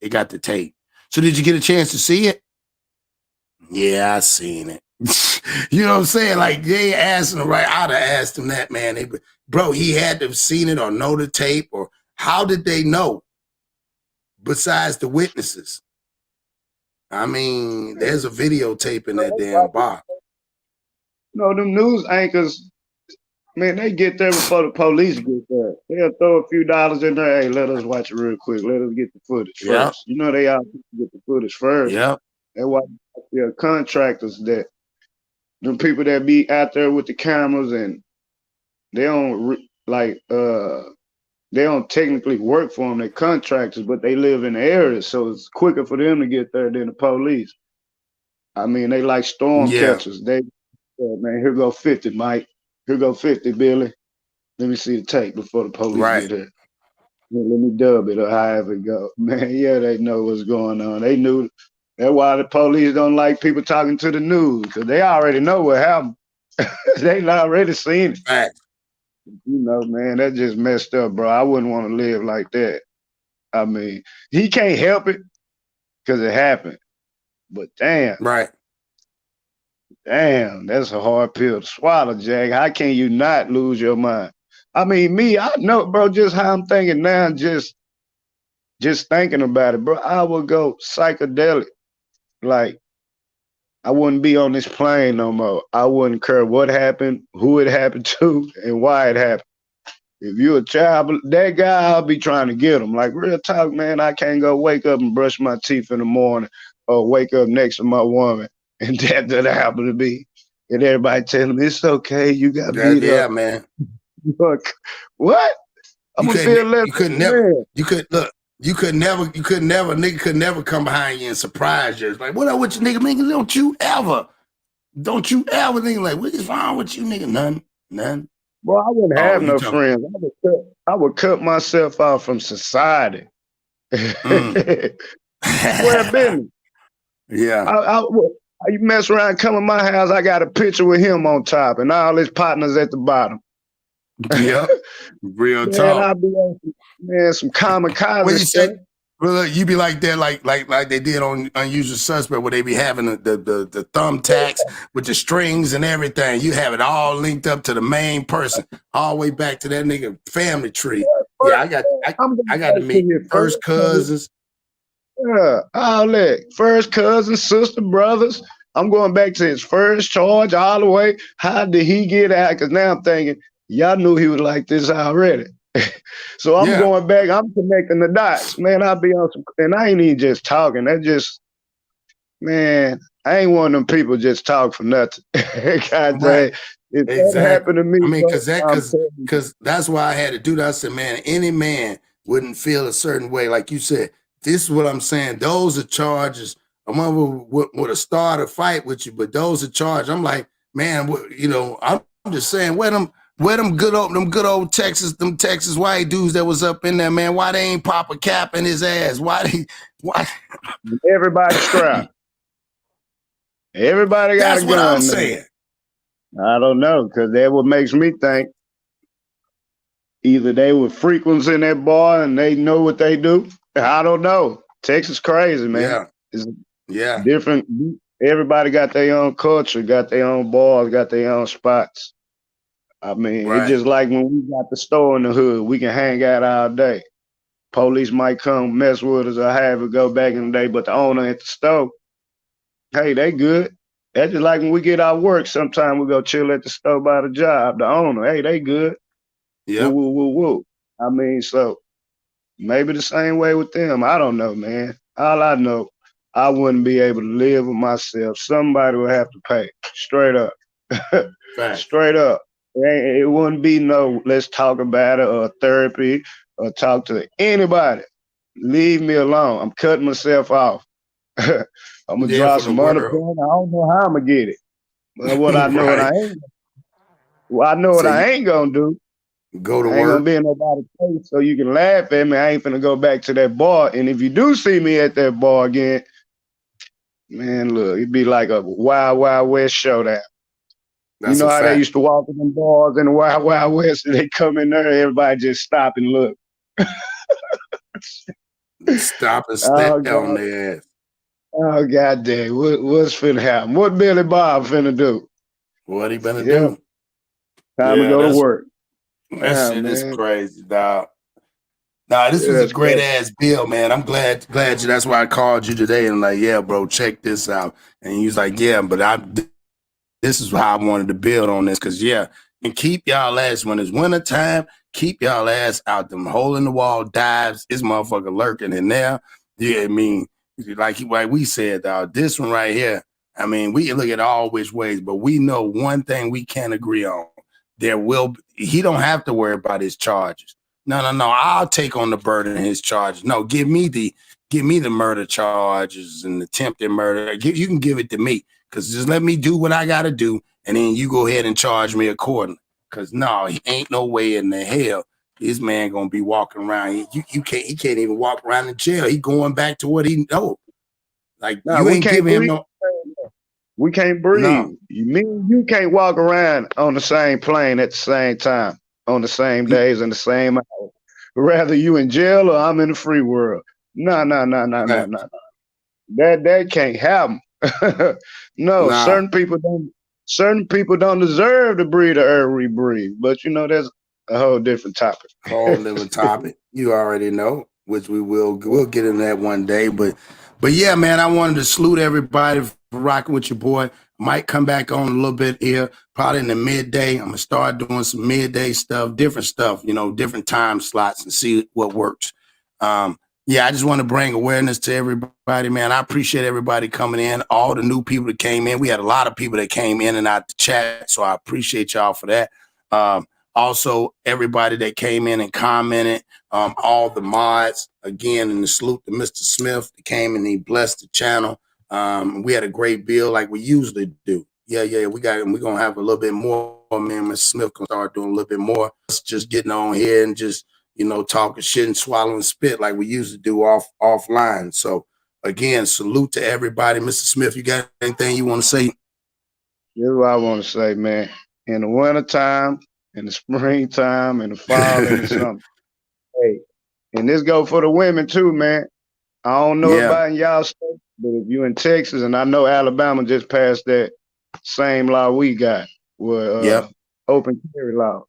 got the tape. So did you get a chance to see it? Yeah, I seen it. You know what I'm saying? Like, they asked him, right? I'd have asked him that, man. Bro, he had to have seen it or know the tape, or how did they know? Besides the witnesses. I mean, there's a videotape in that damn bar. No, them news anchors, man, they get there before the police get there. They'll throw a few dollars in there. Hey, let us watch it real quick. Let us get the footage first. You know, they all get the footage first. Yep. That's why there are contractors that, them people that be out there with the cameras, and they don't they don't technically work for them. They're contractors, but they live in the area, so it's quicker for them to get there than the police. I mean, they like storm catchers. They, man, here go 50, Mike. Here go 50, Billy. Let me see the tape before the police get here. Let me dub it or however it go. Man, yeah, they know what's going on. They knew. That's why the police don't like people talking to the news, because they already know what happened. They already seen it. Right. You know, man, that just messed up, bro. I wouldn't want to live like that. I mean, he can't help it because it happened. But damn. Right. Damn, that's a hard pill to swallow, Jack. How can you not lose your mind? I mean, me, I know, bro, just how I'm thinking now, just thinking about it, bro. I would go psychedelic. Like, I wouldn't be on this plane no more. I wouldn't care what happened, who it happened to, and why it happened. If you're a child, that guy, I'll be trying to get him. Like, real talk, man, I can't go wake up and brush my teeth in the morning or wake up next to my woman and that happened to be. And everybody telling me, it's okay, you got beat up. Yeah, man. Look, what? I'm gonna feel less. Nigga could never come behind you and surprise you. It's like, what up with you, nigga? Nigga, don't you ever Don't you ever think like, what is wrong with you, nigga? None. Bro, I wouldn't Oh, have no friends. I would cut myself out from society. Square business. Yeah. You mess around, come to my house, I got a picture with him on top and all his partners at the bottom. Yep. Real Man, talk. I'll be on some kamikaze What you stuff. say? Well, you be like that, like they did on Unusual Suspect, where they be having the thumbtacks with the strings and everything. You have it all linked up to the main person, all the way back to that nigga family tree. Yeah, I got to meet first cousins. Yeah, all that. First cousins, sister, brothers. I'm going back to his first charge all the way. How did he get out? Because now I'm thinking, y'all knew he was like this already. So I'm going back. I'm connecting the dots. Man, I'll be on some, and I ain't even just talking. That just, man, I ain't one of them people just talk for nothing. God dang. If that happened to me, I mean, because that's why I had to do that. I said, man, any man wouldn't feel a certain way. Like you said, this is what I'm saying. Those are charges. A mother would have started a fight with you, but those are charges. I'm like, man, you know, I'm just saying, where them good old Texas white dudes that was up in there, man? Why they ain't pop a cap in his ass? Why? Everybody strapped. Everybody got a gun. That's what I'm saying. I don't know, because that's what makes me think either they were frequents in that bar and they know what they do. I don't know. Texas crazy, man. Yeah. It's different. Everybody got their own culture, got their own bars, got their own spots. I mean, it's just like when we got the store in the hood, we can hang out all day. Police might come mess with us or have it go back in the day, but the owner at the store, hey, they good. That's just like when we get our work, sometimes we go chill at the store by the job. The owner, hey, they good. Yeah. Woo. I mean, so maybe the same way with them. I don't know, man. All I know, I wouldn't be able to live with myself. Somebody would have to pay. Straight up. Straight up. It wouldn't be no let's talk about it or therapy or talk to anybody. Leave me alone. I'm cutting myself off. I'm gonna draw some unemployment. I don't know how I'm gonna get it. But what I know what I ain't. Well, I know what I ain't gonna do. Go to I ain't work. gonna be in nobody's face so you can laugh at me. I ain't finna go back to that bar. And if you do see me at that bar again, man, look, it'd be like a Wild Wild West showdown. You know how they used to walk in them bars in the Wild Wild West and they come in there, everybody just stop and look. Stop and step on their ass. Oh, God dang. What's finna happen? What Billy Bob finna do? What he finna do? Time to go to work. That shit is crazy, dog. Nah, this was a great ass bill, man. I'm glad you. That's why I called you today and like, yeah, bro, check this out. And he was like, yeah, but this is how I wanted to build on this, because and keep y'all ass when it's winter time. Keep y'all ass out them hole in the wall dives. This motherfucker lurking in there. Yeah, I mean, like we said, dog, this one right here. I mean, we can look at all which ways, but we know one thing we can't agree on. He don't have to worry about his charges. No. I'll take on the burden of his charges. No, give me the murder charges and attempted murder. You can give it to me, because just let me do what I got to do, and then you go ahead and charge me accordingly. Because no, he ain't no way in the hell this man gonna be walking around. He can't even walk around in jail. He going back to what he know. Like, you ain't giving him no. We can't breathe. No. You can't walk around on the same plane at the same time, on the same days and the same hours. Rather you in jail or I'm in the free world. No. That can't happen. No, certain people don't deserve to breathe the air we breathe. But you know, that's a whole different topic. Whole different topic. You already know, which we'll get into that one day. But yeah, man, I wanted to salute everybody for rocking with your boy. Might come back on a little bit here, probably in the midday. I'm gonna start doing some midday stuff, different time slots, and see what works. I just want to bring awareness to everybody, man. I appreciate everybody coming in, all the new people that came in. We had a lot of people that came in and out the chat, so I appreciate y'all for that. Also, everybody that came in and commented, all the mods, again, and the salute to Mr. Smith that came and he blessed the channel. We had a great bill like we usually do. Yeah. We got it. We're gonna have a little bit more. Man, Mr. Smith gonna start doing a little bit more. Just getting on here and just, you know, talking shit and swallowing spit like we used to do offline. So again, salute to everybody. Mr. Smith, you got anything you want to say? Here's what I want to say, man. In the wintertime, in the springtime, in the fall, and the summer. Hey, and this go for the women too, man. I don't know about in y'all state, but if you in Texas, and I know Alabama just passed that same law we got, with open carry law.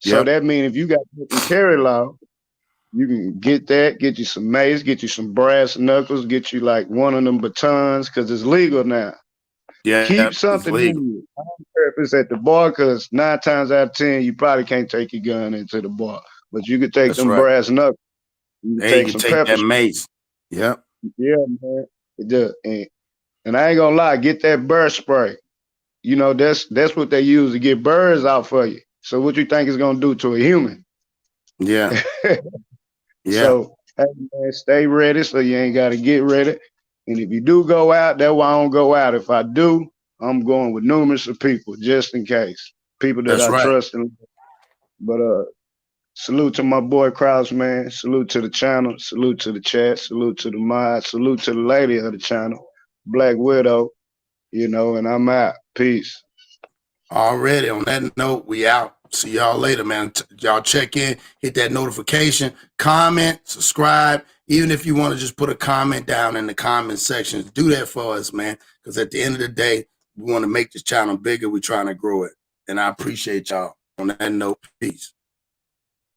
So that means if you got open carry law, you can get that, get you some mace, get you some brass knuckles, get you like one of them batons, because it's legal now. Yeah, keep something in you. I don't care if it's at the bar, because 9 times out of 10, you probably can't take your gun into the bar. But you could take them brass knuckles. You can take some pepper that mace. Yeah, man. It does. And I ain't gonna lie, get that bird spray. You know, that's what they use to get birds out for you. So what you think it's gonna do to a human? Yeah. So hey, man, stay ready so you ain't gotta get ready. And if you do go out, that's why I don't go out. If I do, I'm going with numerous of people just in case. People that I trust. But salute to my boy Kraus, man. Salute to the channel. Salute to the chat. Salute to the mod. Salute to the lady of the channel, Black Widow. You know, and I'm out. Peace. Already on that note, we out. See y'all later, man. Y'all check in, hit that notification, comment, subscribe. Even if you want to just put a comment down in the comment section, do that for us, man. Because at the end of the day, we want to make this channel bigger. We're trying to grow it. And I appreciate y'all. On that note, peace.